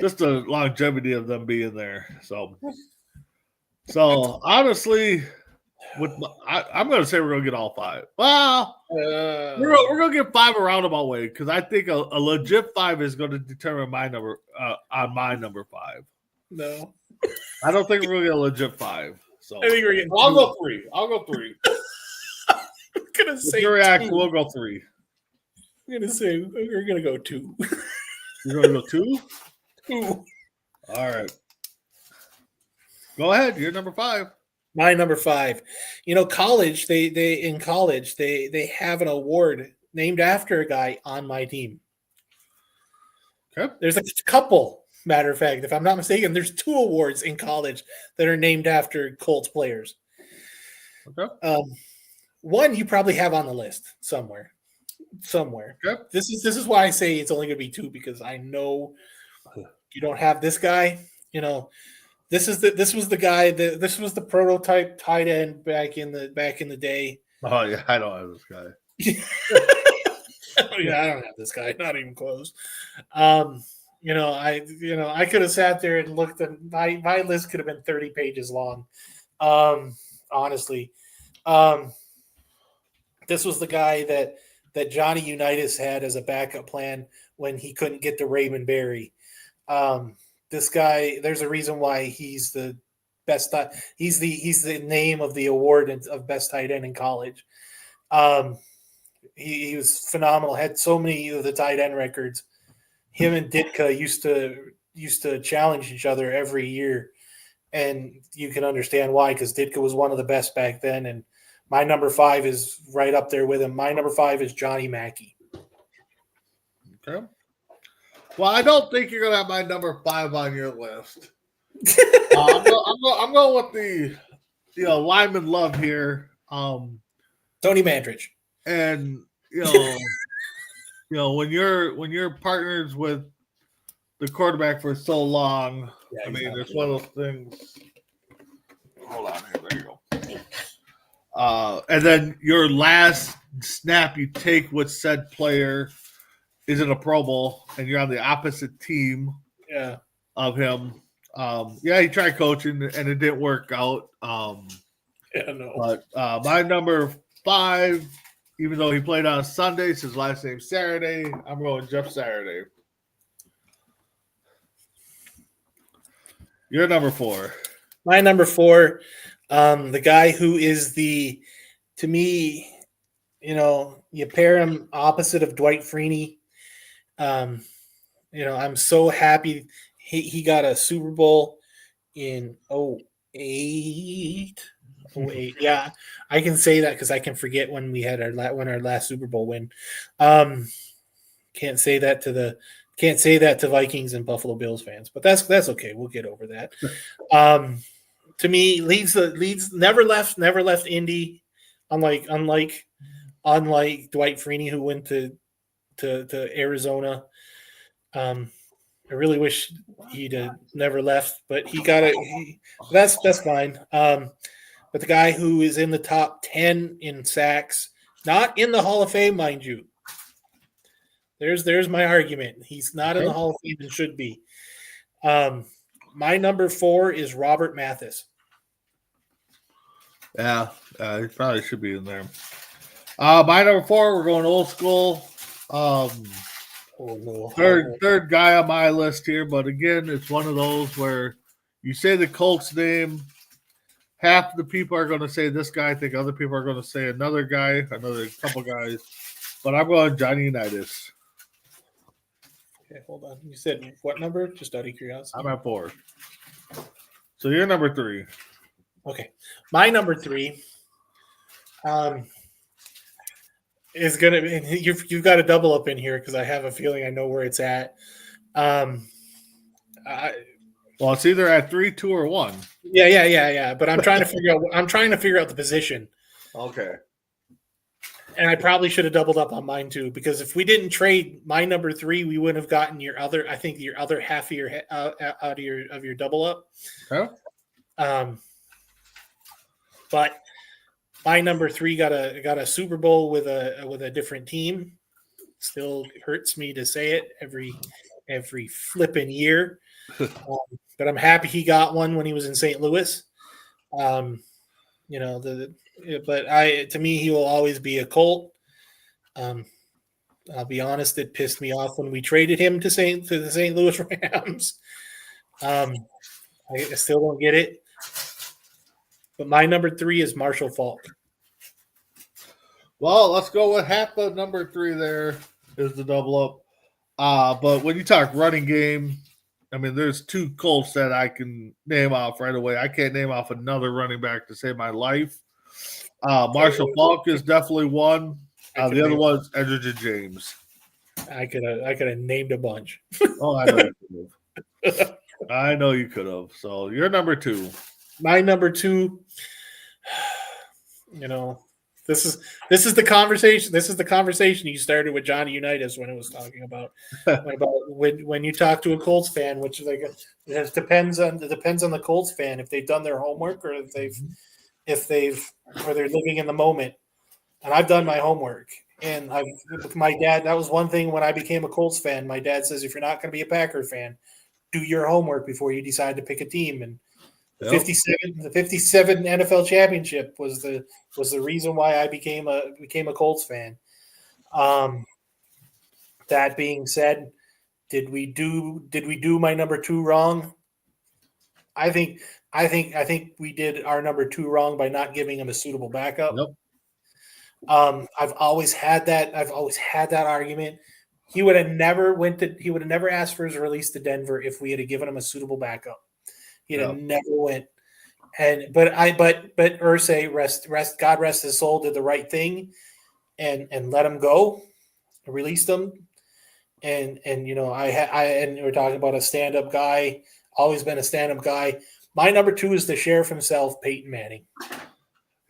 just the longevity of them being there. So honestly, I'm going to say we're going to get all 5. Well, we're going to get 5 a roundabout way because I think a legit 5 is going to determine my number on my number 5. No. I don't think we're gonna get a legit 5. So I think we're getting I'll two. go 3. I'll go 3. I'm gonna say Your reaction, two. we'll go 3. I'm gonna say we're gonna go 2. You're gonna go 2? 2. All right. Go ahead. You're number 5. My number 5. You know, college. They have an award named after a guy on my team. Okay. There's a couple. Matter of fact, if I'm not mistaken, there's 2 awards in college that are named after Colts players. Okay. One you probably have on the list somewhere. Okay. This is why I say it's only going to be 2 because I know you don't have this guy. You know, this was the guy that this was the prototype tight end back in the day. Oh yeah, I don't have this guy. Yeah, I don't have this guy. Not even close. I could have sat there and looked at my list could have been 30 pages long. Honestly. This was the guy that Johnny Unitas had as a backup plan when he couldn't get to Raymond Berry. This guy, there's a reason why he's the best. He's the name of the award of best tight end in college. He was phenomenal. Had so many of the tight end records. Him and Ditka used to challenge each other every year, and you can understand why because Ditka was one of the best back then. And my number 5 is right up there with him. My number 5 is Johnny Mackey. Okay. Well, I don't think you're gonna have my number 5 on your list. I'm going with the Lyman Love here. Tony Mandridge. And when you're partners with the quarterback for so long, Yeah, I mean, exactly. it's one of those things. Hold on here. There you go. And then your last snap you take with said player is in a Pro Bowl, and you're on the opposite team Yeah. of him. He tried coaching, and it didn't work out. Yeah, no. But my number 5, even though he played on Sundays, his last name Saturday, I'm going Jeff Saturday. You're number 4. My number 4, the guy who is to me, you pair him opposite of Dwight Freeney. I'm so happy he got a Super Bowl in 08. 08. Yeah, I can say that because I can forget when we had our last Super Bowl win. Can't say that to Vikings and Buffalo Bills fans, but that's okay. We'll get over that. To me, leads never left Indy, unlike Dwight Freeney who went to Arizona. I really wish he'd never left, but he got it. That's fine. But the guy who is in the top 10 in sacks, not in the Hall of Fame, mind you. There's my argument. He's not in the Hall of Fame and should be. My number 4 is Robert Mathis. Yeah, he probably should be in there. My number 4, we're going old school. Third guy on my list here, but again, it's one of those where you say the Colts name, half the people are going to say this guy. I think other people are going to say another couple guys, but I'm going Johnny Unitas. Okay, hold on. You said what number? Just out of curiosity. I'm at 4. So you're number 3. Okay, my number 3 is gonna be. You've got a double up in here because I have a feeling I know where it's at. Well, it's either at 3, 2, or 1. Yeah. But I'm trying to figure out. I'm trying to figure out the position. Okay. And I probably should have doubled up on mine too, because if we didn't trade my number 3, we would have gotten your other half of your out of your double up. Okay. But my number 3 got a Super Bowl with a different team. Still hurts me to say it every flipping year. But I'm happy he got one when he was in St. Louis. To me, he will always be a Colt. I'll be honest, it pissed me off when we traded him to the St. Louis Rams. I still don't get it. But my number 3 is Marshall Faulk. Well, let's go with half of number 3 there is the double up. But when you talk running game, I mean, there's 2 Colts that I can name off right away. I can't name off another running back to save my life. Marshall Faulk is definitely one. The other one's Edgerton James. I could have named a bunch. Oh, I know you could have. I know you could have. So you're number 2. My number 2. This is the conversation. This is the conversation you started with Johnny Unitas when it was talking about when you talk to a Colts fan, which it depends on the Colts fan if they've done their homework or if they're living in the moment. And I've done my homework. And my dad, that was one thing when I became a Colts fan. My dad says, if you're not going to be a Packer fan, do your homework before you decide to pick a team. And the 57 NFL championship was the reason why I became a Colts fan. That being said, did we do my number 2 wrong? I think we did our number 2 wrong by not giving him a suitable backup. Nope. I've always had that argument. He would have never asked for his release to Denver if we had given him a suitable backup. He'd have never went. But Irsay, God rest his soul, did the right thing and let him go, released him. And we're talking about a stand-up guy, always been a stand-up guy. My number 2 is the sheriff himself, Peyton Manning.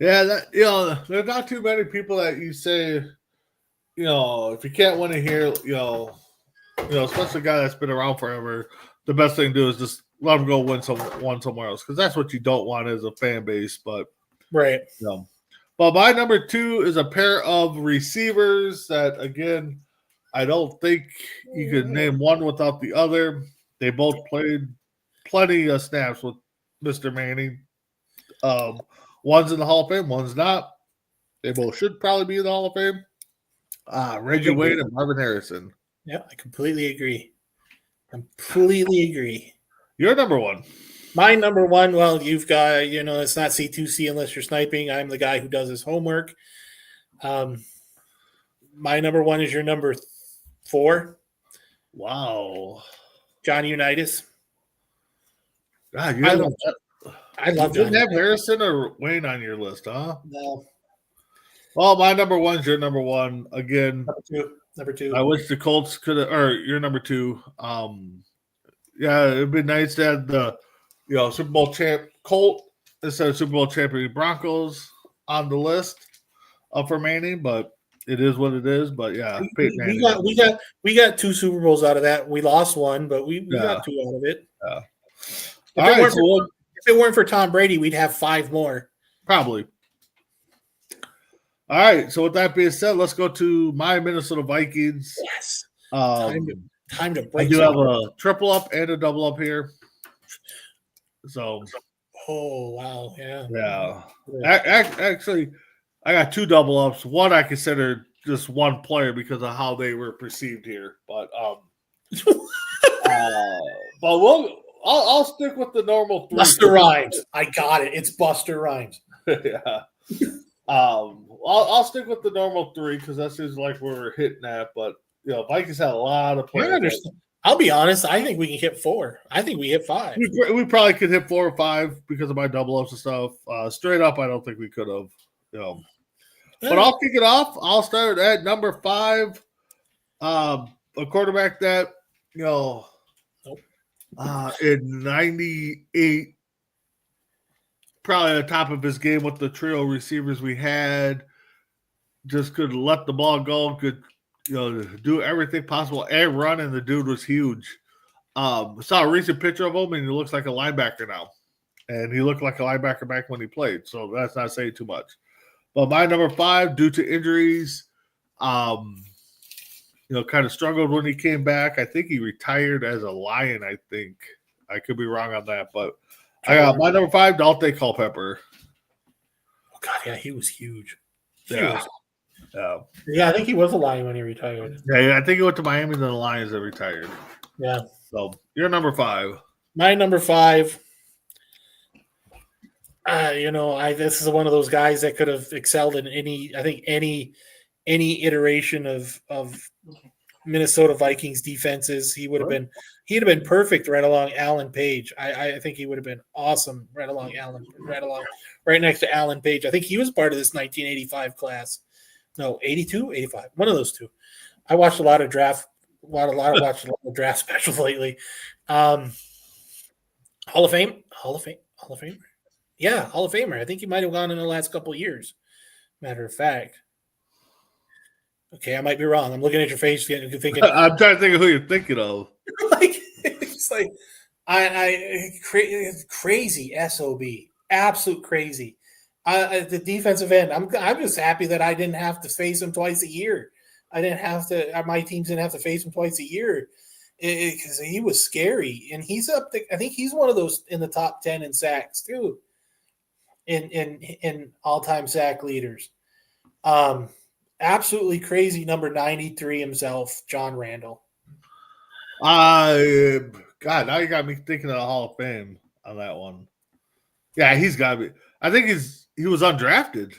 Yeah, there's not too many people that you say, if you can't win it here, especially a guy that's been around forever, the best thing to do is just let him go win somewhere else, because that's what you don't want as a fan base. But right, But my number 2 is a pair of receivers that, again, I don't think you could name one without the other. They both played plenty of snaps with Mr. Manning. One's in the Hall of Fame, one's not. They both should probably be in the Hall of Fame. Reggie Wayne and Marvin Harrison. Yeah, I completely agree. You're number 1. My number 1, well, you've got, it's not C2C unless you're sniping. I'm the guy who does his homework. My number 1 is your number 4. Wow. Johnny Unitas. God, I love you didn't have Harrison or Wayne on your list, huh? No. Well, my number 1's your number 1. Again, number 2. I wish the Colts could have, or your number 2. Yeah, it'd be nice to have the, Super Bowl champ Colt instead of Super Bowl champion Broncos on the list for Manning, but it is what it is. But yeah, we got 2 Super Bowls out of that. We lost one, but we got 2 out of it. Yeah. If it weren't for Tom Brady, we'd have 5 more. Probably. All right. So with that being said, let's go to my Minnesota Vikings. Yes. Time to break. I do have a triple up and a double up here. So. Oh wow! Yeah. Yeah. Actually, I got 2 double ups. One I consider just one player because of how they were perceived here, but I'll stick with the normal 3. Buster Rhymes. I got it. It's Buster Rhymes. Yeah. I'll stick with the normal 3 because that's just like we're hitting at. But Vikings had a lot of players. I'll be honest. I think we can hit 4. I think we hit 5. We probably could hit 4 or 5 because of my double ups and stuff. Straight up, I don't think we could have. But I'll kick it off. I'll start at number 5. A quarterback that in 98, probably at the top of his game with the trio receivers we had, just could let the ball go, could do everything possible and run, and the dude was huge. Saw a recent picture of him, and he looks like a linebacker now. And he looked like a linebacker back when he played, so that's not saying too much. But my number 5, due to injuries, kind of struggled when he came back. I think he retired as a Lion, I think. I could be wrong on that, but I got my number 5, Dante Culpepper. Oh, God, yeah, he was huge. Yeah, I think he was a Lion when he retired. Yeah, I think he went to Miami, then the Lions that retired. Yeah. So, you're number 5. My number 5, This is one of those guys that could have excelled in any iteration of Minnesota Vikings defenses. He'd have been perfect right along Alan Page. I think he would have been awesome right next to Alan Page. I think he was part of this 1985 class. No, 82, 85, one of those two. I watched a lot of draft specials lately. Hall of Fame. Yeah, Hall of Famer. I think he might have gone in the last couple of years. Matter of fact. Okay, I might be wrong. I'm looking at your face thinking. I'm trying to think of who you're thinking of. It's like crazy SOB, absolute crazy. The defensive end. I'm just happy that I didn't have to face him twice a year. My teams didn't have to face him twice a year because he was scary, and he's up. I think he's one of those in the top 10 in sacks too. In all-time sack leaders. Absolutely crazy number 93 himself, John Randall. God, now you got me thinking of the Hall of Fame on that one. Yeah, he's got to be. I think he was undrafted.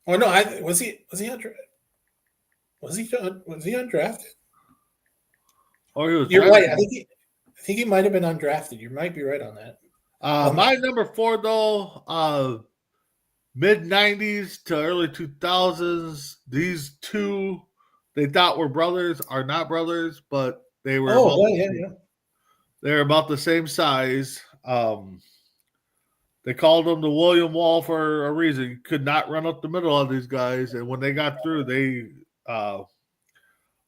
Oh no, was he undrafted? Was he undrafted? Or he was. You're right. I think he might have been undrafted. You might be right on that. My number 4 though, mid 90s to early 2000s. These two they thought were brothers are not brothers, but they were. They're about the same size. They called them the William Wall for a reason. Could not run up the middle of these guys, and when they got through, they and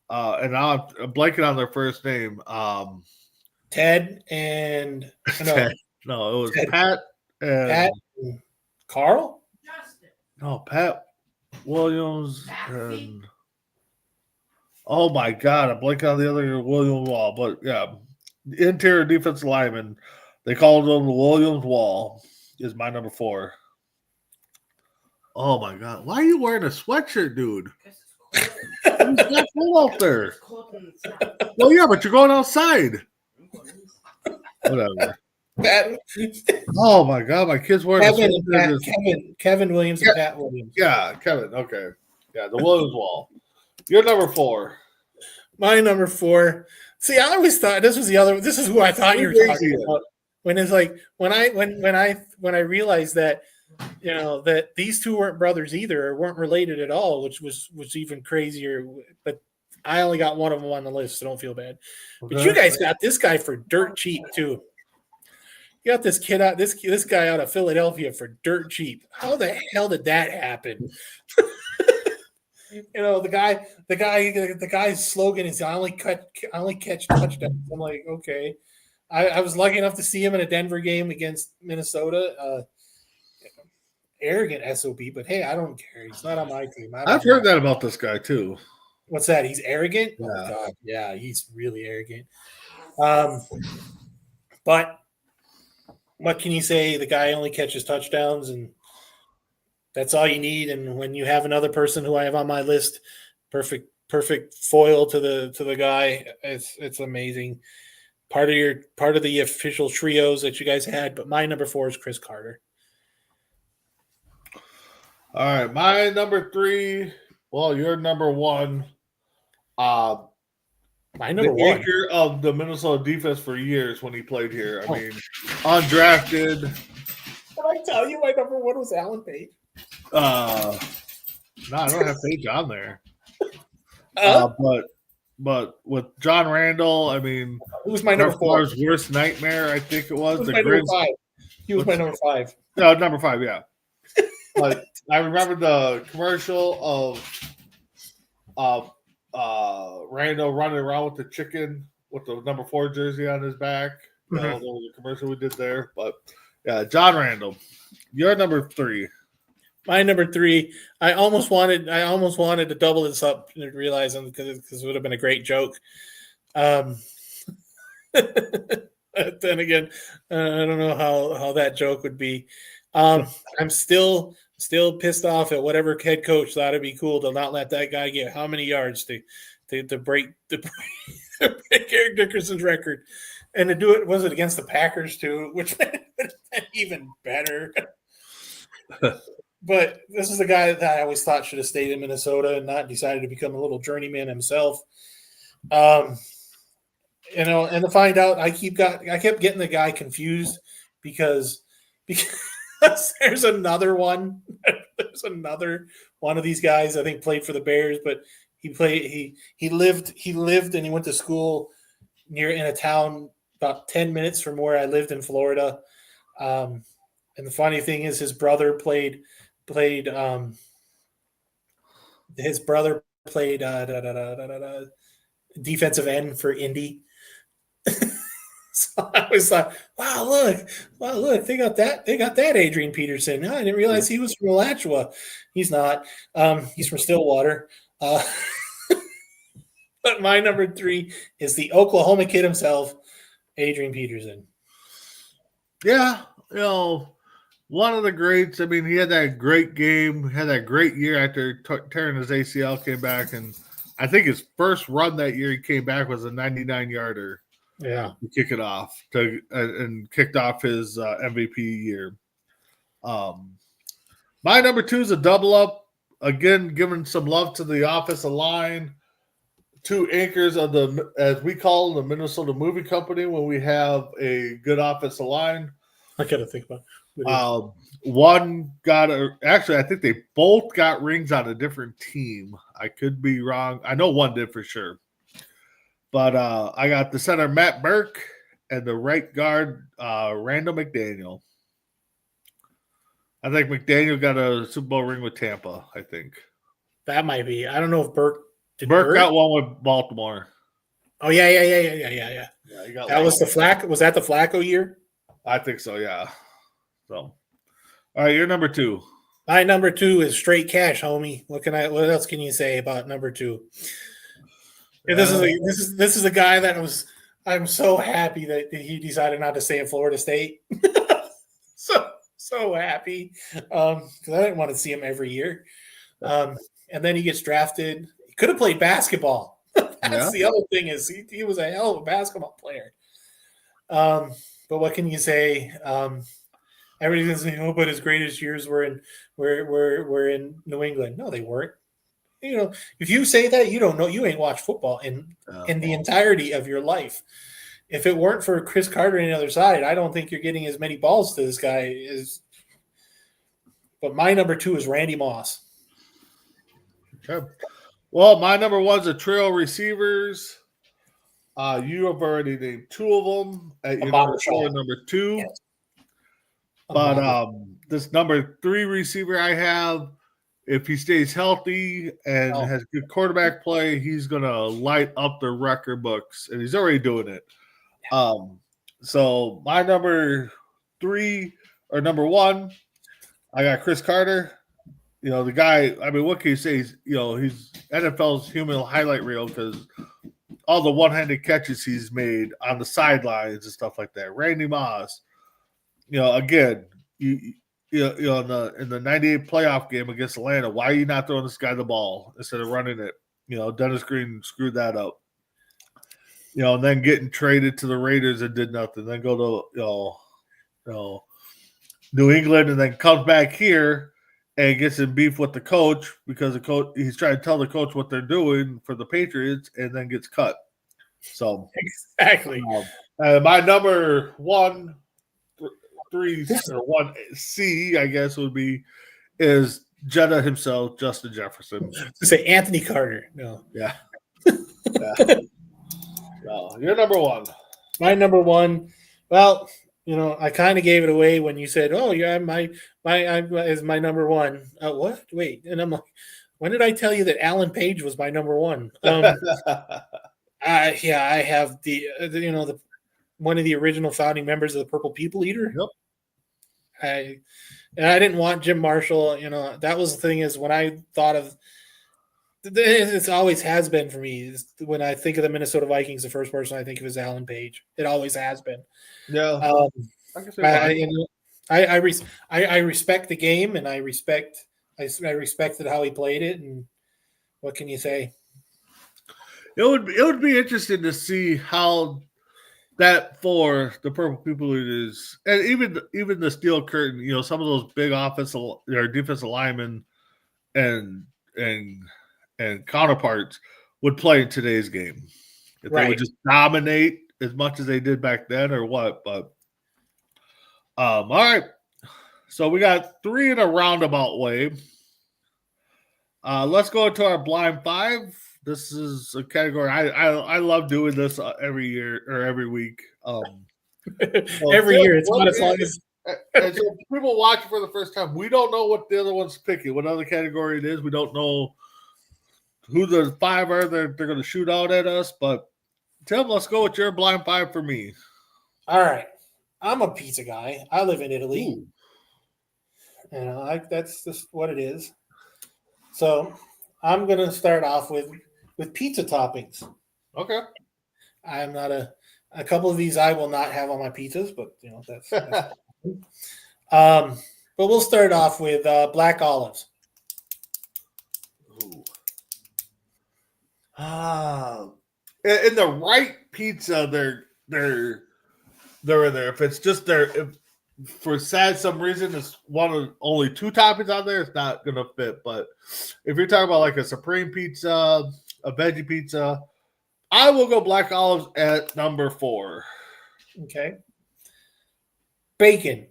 I'm blanking on their first name. Ted and Ted. No, it was Ted. Pat and Carl. No, Pat Williams and oh my God, I'm blanking on the other William Wall, but yeah, interior defensive lineman. They called him the Williams Wall. Is my number 4. Oh my God, why are you wearing a sweatshirt, dude? It's not cold out there. Well, yeah, but you're going outside. Whatever. Oh my God, my kid's wearing Kevin Williams and Pat Williams. Yeah, Kevin. Okay. Yeah, the Williams Wall. You're number 4. My number 4. See, I always thought this is who I thought you were talking about. When it's like when I realized that that these two weren't brothers either, or weren't related at all, which was even crazier. But I only got one of them on the list, so don't feel bad. Okay. But you guys got this guy for dirt cheap too. You got this kid out, this guy out of Philadelphia for dirt cheap. How the hell did that happen? The guy's slogan is I only catch touchdowns. I'm like, okay. I was lucky enough to see him in a Denver game against Minnesota. Arrogant SOB, but hey, I don't care. He's not on my team. I've heard that about this guy too. What's that? He's arrogant? Yeah. Oh God, yeah, he's really arrogant. But what can you say? The guy only catches touchdowns, and that's all you need. And when you have another person who I have on my list, perfect foil to the guy, it's amazing. Part of the official trios that you guys had, but my number 4 is Chris Carter. All right, my number 3. Well, you're number 1. My number 1 anchor of the Minnesota defense for years when he played here. I mean, undrafted. Did I tell you my number 1 was Alan Page? No, I don't have Page on there. But with John Randall, I mean, who was my number 4? Worst nightmare, I think it was. My number 5. He was my number 5. No, number 5, yeah. But I remember the commercial of Randall running around with the chicken with the number 4 jersey on his back. Mm-hmm. That was the commercial we did there. But yeah, John Randall. You're number 3. My number 3. I almost wanted to double this up and realize because it would have been a great joke. Then again, I don't know how that joke would be. I'm still pissed off at whatever head coach thought it'd be cool to not let that guy get how many yards to break Eric Dickerson's record. And to do it, was it against the Packers too, which made it even better. But this is the guy that I always thought should have stayed in Minnesota and not decided to become a little journeyman himself. And to find out, I kept getting the guy confused because there's another one. There's another one of these guys I think played for the Bears, but he lived and he went to school in a town about 10 minutes from where I lived in Florida. And the funny thing is his brother played defensive end for Indy. So I was like, wow, look, they got that Adrian Peterson. I didn't realize he was from Alachua. He's not. He's from Stillwater. But my number 3 is the Oklahoma kid himself, Adrian Peterson. Yeah, one of the greats. I mean, he had that great game, had that great year after tearing his ACL, came back, and I think his first run that year he came back was a 99-yarder. Yeah, to kick it off and kicked off his MVP year. My number 2 is a double up. Again, giving some love to the offensive line. 2 anchors of the, as we call the Minnesota Movie Company, when we have a good offensive line. I got to think about it. One got actually, I think they both got rings on a different team. I could be wrong. I know one did for sure. But I got the center, Matt Burke, and the right guard, Randall McDaniel. I think McDaniel got a Super Bowl ring with Tampa, I think. That might be. I don't know if Burke did. Burke got one with Baltimore. Oh, yeah. He got that was the Flacco. Was that the Flacco year? I think so, yeah. So, all right, you're number 2. My number 2 is straight cash, homie. What else can you say about number 2? Yeah, this is a guy that I'm so happy that he decided not to stay in Florida State. so happy because I didn't want to see him every year. And then he gets drafted. He could have played basketball. That's the other thing is he was a hell of a basketball player. But what can you say? Everybody's saying, "Oh, but his greatest years were in New England." No, they weren't. If you say that, you don't know. You ain't watched football in the entirety of your life. If it weren't for Chris Carter on the other side, I don't think you're getting as many balls to this guy. But my number 2 is Randy Moss. Okay. Well, my number 1 is a trio of receivers. You have already named 2 of them at your number 4 and number 2. Yes. But this number 3 receiver I have, if he stays healthy and has good quarterback play, he's going to light up the record books, and he's already doing it. So my number 3 or number 1, I got Chris Carter. The guy, I mean, what can you say? He's NFL's human highlight reel because all the one-handed catches he's made on the sidelines and stuff like that. Randy Moss, again, in the 98 playoff game against Atlanta, why are you not throwing this guy the ball instead of running it? Dennis Green screwed that up. And then getting traded to the Raiders and did nothing. Then go to New England and then comes back here and gets in beef with the coach because the coach he's trying to tell the coach what they're doing for the Patriots and then gets cut. So exactly. My number 1, 3 or 1C, I guess is Jetta himself, Justin Jefferson. To say Anthony Carter. No. Yeah. No, you're number 1. My number 1. Well, I kind of gave it away when you said, "Oh, yeah, my is my number 1." What? Wait, and I'm like, when did I tell you that Alan Page was my number 1? I have the one of the original founding members of the Purple People Eater. Yep. I didn't want Jim Marshall. That was the thing is when I thought of it always has been for me. When I think of the Minnesota Vikings, the first person I think of is Alan Page. It always has been. Yeah. I respect the game and I respected how he played it. And what can you say? it would be interesting to see how that for the purple people it is, and even the steel curtain. Some of those big offensive or defensive linemen and and and counterparts would play in today's game if they would Right. just dominate as much as they did back then, or what. But all right, so we got 3 in a roundabout way. Let's go into our blind 5. This is a category I love doing this every year or every week. Every year, it's not as long as. And so people watching for the first time, we don't know what the other one's picking, what other category it is. We don't know who the 5 are. They're going to shoot out at us. But Tim, let's go with your blind 5 for me. All right, I'm a pizza guy. I live in Italy. Ooh. That's just what it is. So I'm going to start off with pizza toppings. Okay. I'm not a couple of these I will not have on my pizzas, but that's but we'll start off with black olives. Ooh. In the right pizza, they're in there. If it's just if for some reason it's one of only 2 toppings on there, it's not gonna fit. But if you're talking about like a supreme pizza, a veggie pizza, I will go black olives at number 4. Okay. Bacon.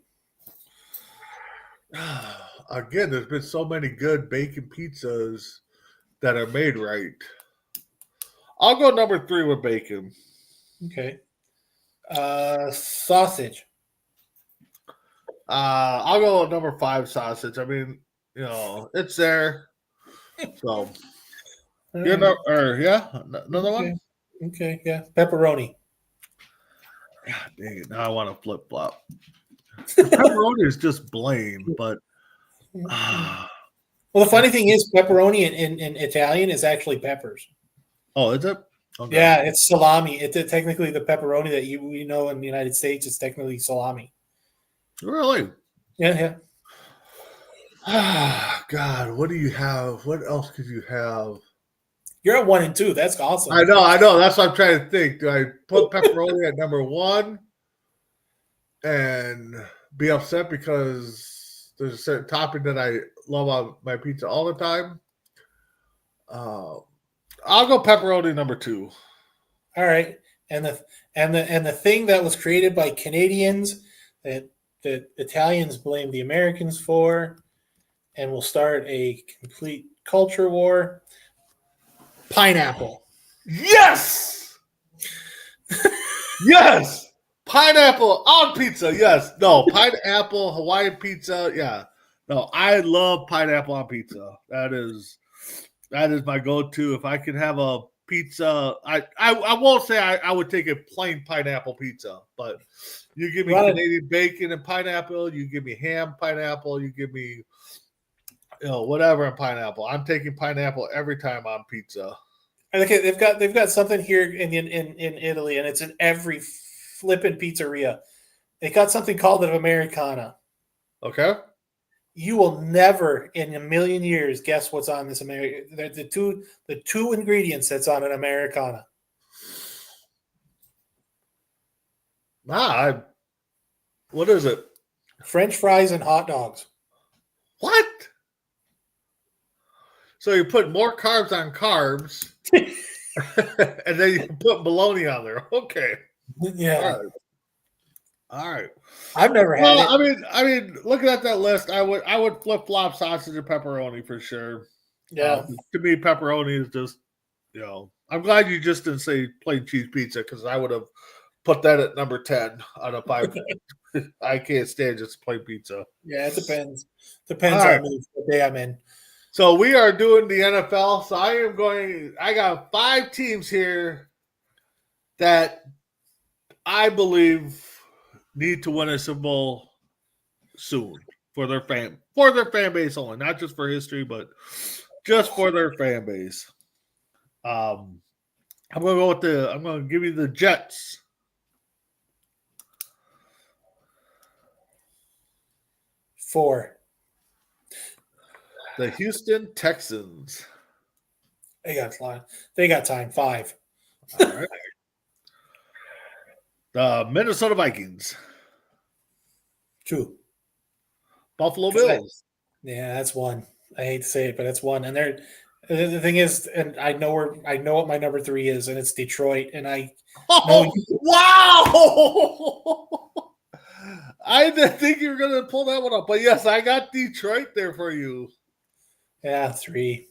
Again, there's been so many good bacon pizzas that are made right. I'll go number 3 with bacon. Okay. Sausage. I'll go with number 5 sausage. I mean, it's there. So another one. Okay, yeah, pepperoni. God dang it! Now I want to flip flop. Pepperoni is just plain, but well, the funny thing is, pepperoni in Italian is actually peppers. Oh, is it? Okay. Yeah, it's salami. It's technically the pepperoni that we know in the United States is technically salami. Really? Yeah. God, what do you have? What else could you have? You're at 1 and 2. That's awesome. I know. That's what I'm trying to think. Do I put pepperoni at number 1 and be upset because there's a certain topping that I love on my pizza all the time? I'll go pepperoni number 2. All right, and the thing that was created by Canadians that the Italians blame the Americans for, and will start a complete culture war. Pineapple. Yes! Yes! Pineapple on pizza. Yes. No, pineapple, Hawaiian pizza. Yeah. No, I love pineapple on pizza. That is my go-to. If I can have a pizza, I won't say I would take a plain pineapple pizza, but you give me Canadian bacon and pineapple, you give me ham, pineapple, you give me whatever in pineapple. I'm taking pineapple every time on pizza. And okay, they've got something here in Italy, and it's in every flippin' pizzeria. They got something called an Americana. Okay. You will never in a million years guess what's on this American. The two ingredients that's on an Americana. What is it? French fries and hot dogs. What? So you put more carbs on carbs, and then you put bologna on there. Okay. Yeah. All right. I've never had it. I mean, looking at that list, I would flip flop sausage and pepperoni for sure. Yeah. To me, pepperoni is just, I'm glad you just didn't say plain cheese pizza because I would have put that at number 10 on a 5. I can't stand just plain pizza. Yeah, it depends. Depends on what day I'm in. So we are doing the NFL. So I got 5 teams here that I believe need to win a Super Bowl soon for their fan base only, not just for history, but just for their fan base. I'm going to give you the Jets. Four. The Houston Texans. They got time. 5. All right. The Minnesota Vikings. 2. Buffalo Bills. Yeah, that's 1. I hate to say it, but that's 1. And the thing is, and I know what my number 3 is, and it's Detroit. And I wow! I didn't think you were going to pull that one up, but yes, I got Detroit there for you. Yeah, 3.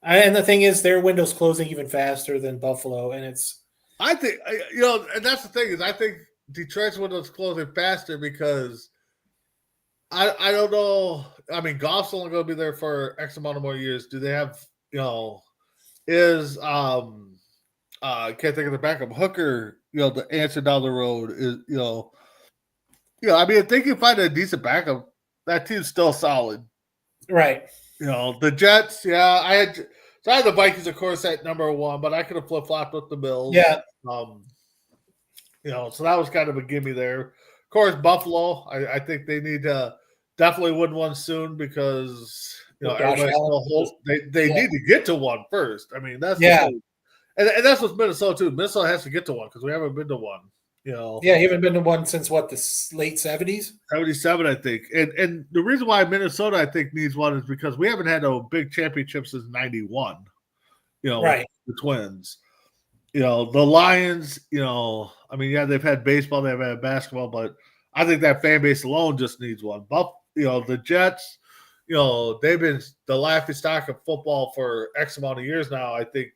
And the thing is, their window's closing even faster than Buffalo, and it's. I think and that's the thing is, I think Detroit's window's closing faster because I don't know. I mean, Goff's only going to be there for X amount of more years. Do they have is I can't think of the backup Hooker? The answer down the road is I mean, if they can find a decent backup, that team's still solid. Right. The Jets, I had the Vikings, of course, at number 1, but I could have flip-flopped with the Bills. Yeah. So that was kind of a gimme there. Of course, Buffalo, I think they need to definitely win one soon because everybody still holds. They need to get to one first. I mean, that's and that's what's Minnesota too. Minnesota has to get to one because we haven't been to one. You haven't been to one since what, the late 70s? 77, I think. And the reason why Minnesota, I think, needs one is because we haven't had a big championship since 91, right. The Twins. The Lions, I mean, they've had baseball, they've had basketball, but I think that fan base alone just needs one. But, the Jets, they've been the laughingstock of football for X amount of years now. I think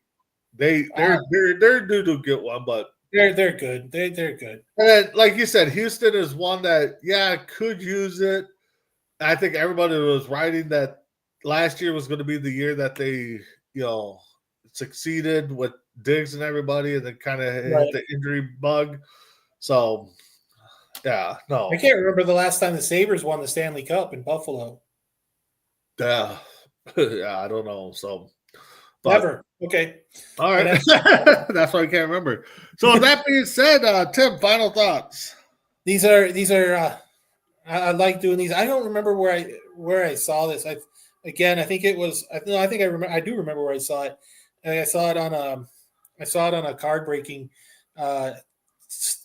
they're due to get one, but they're good. They're good. And then, like you said, Houston is one that could use it. I think everybody was writing that last year was going to be the year that they succeeded with Diggs and everybody, and then kind of hit the injury bug. So, no, I can't remember the last time the Sabres won the Stanley Cup in Buffalo. Yeah, I don't know. So. Never. Okay. All right. That's why I can't remember. So with that being said, Tim, final thoughts. These are I like doing these. I don't remember where I saw this. I think it was I do remember where I saw it. And I saw it on a card breaking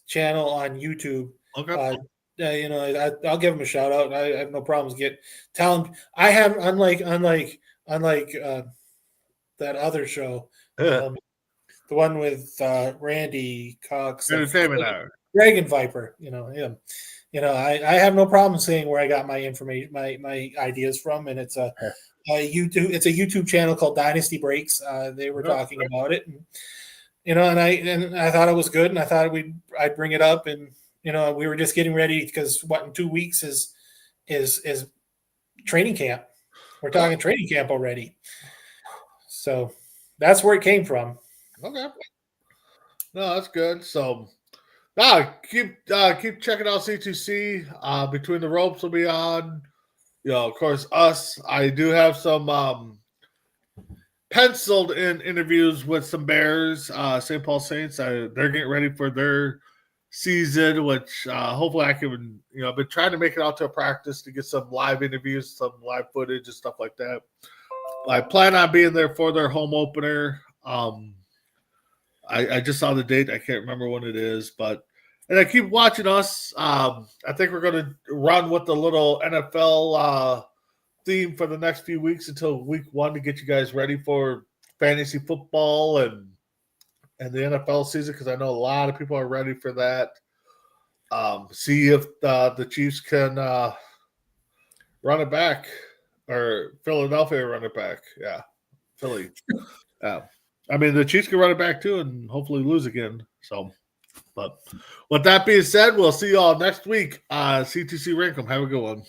channel on YouTube. Okay. I'll give them a shout out. I have no problems telling. I have unlike that other show, the one with Randy Cox, Entertainment Hour, Dragon Viper. Him. I have no problem saying where I got my information, my ideas from, and it's a YouTube. It's a YouTube channel called Dynasty Breaks. They were talking about it, and I thought it was good, and I thought I'd bring it up, and we were just getting ready because in 2 weeks is training camp. We're talking training camp already. So that's where it came from. Okay. No, that's good. So keep checking out C2C. Between the Ropes will be on. Of course, us. I do have some penciled in interviews with some Bears, St. Paul Saints. They're getting ready for their season, which hopefully I can, I've been trying to make it out to a practice to get some live interviews, some live footage and stuff like that. I plan on being there for their home opener. I just saw the date. I can't remember when it is, and I keep watching us. I think we're going to run with the little NFL theme for the next few weeks until week 1 to get you guys ready for fantasy football and the NFL season, because I know a lot of people are ready for that. See if the Chiefs can run it back. Or Philadelphia run it back. Yeah. Philly. I mean, the Chiefs can run it back too and hopefully lose again. So, but with that being said, we'll see you all next week. C2C Rankem. Have a good one.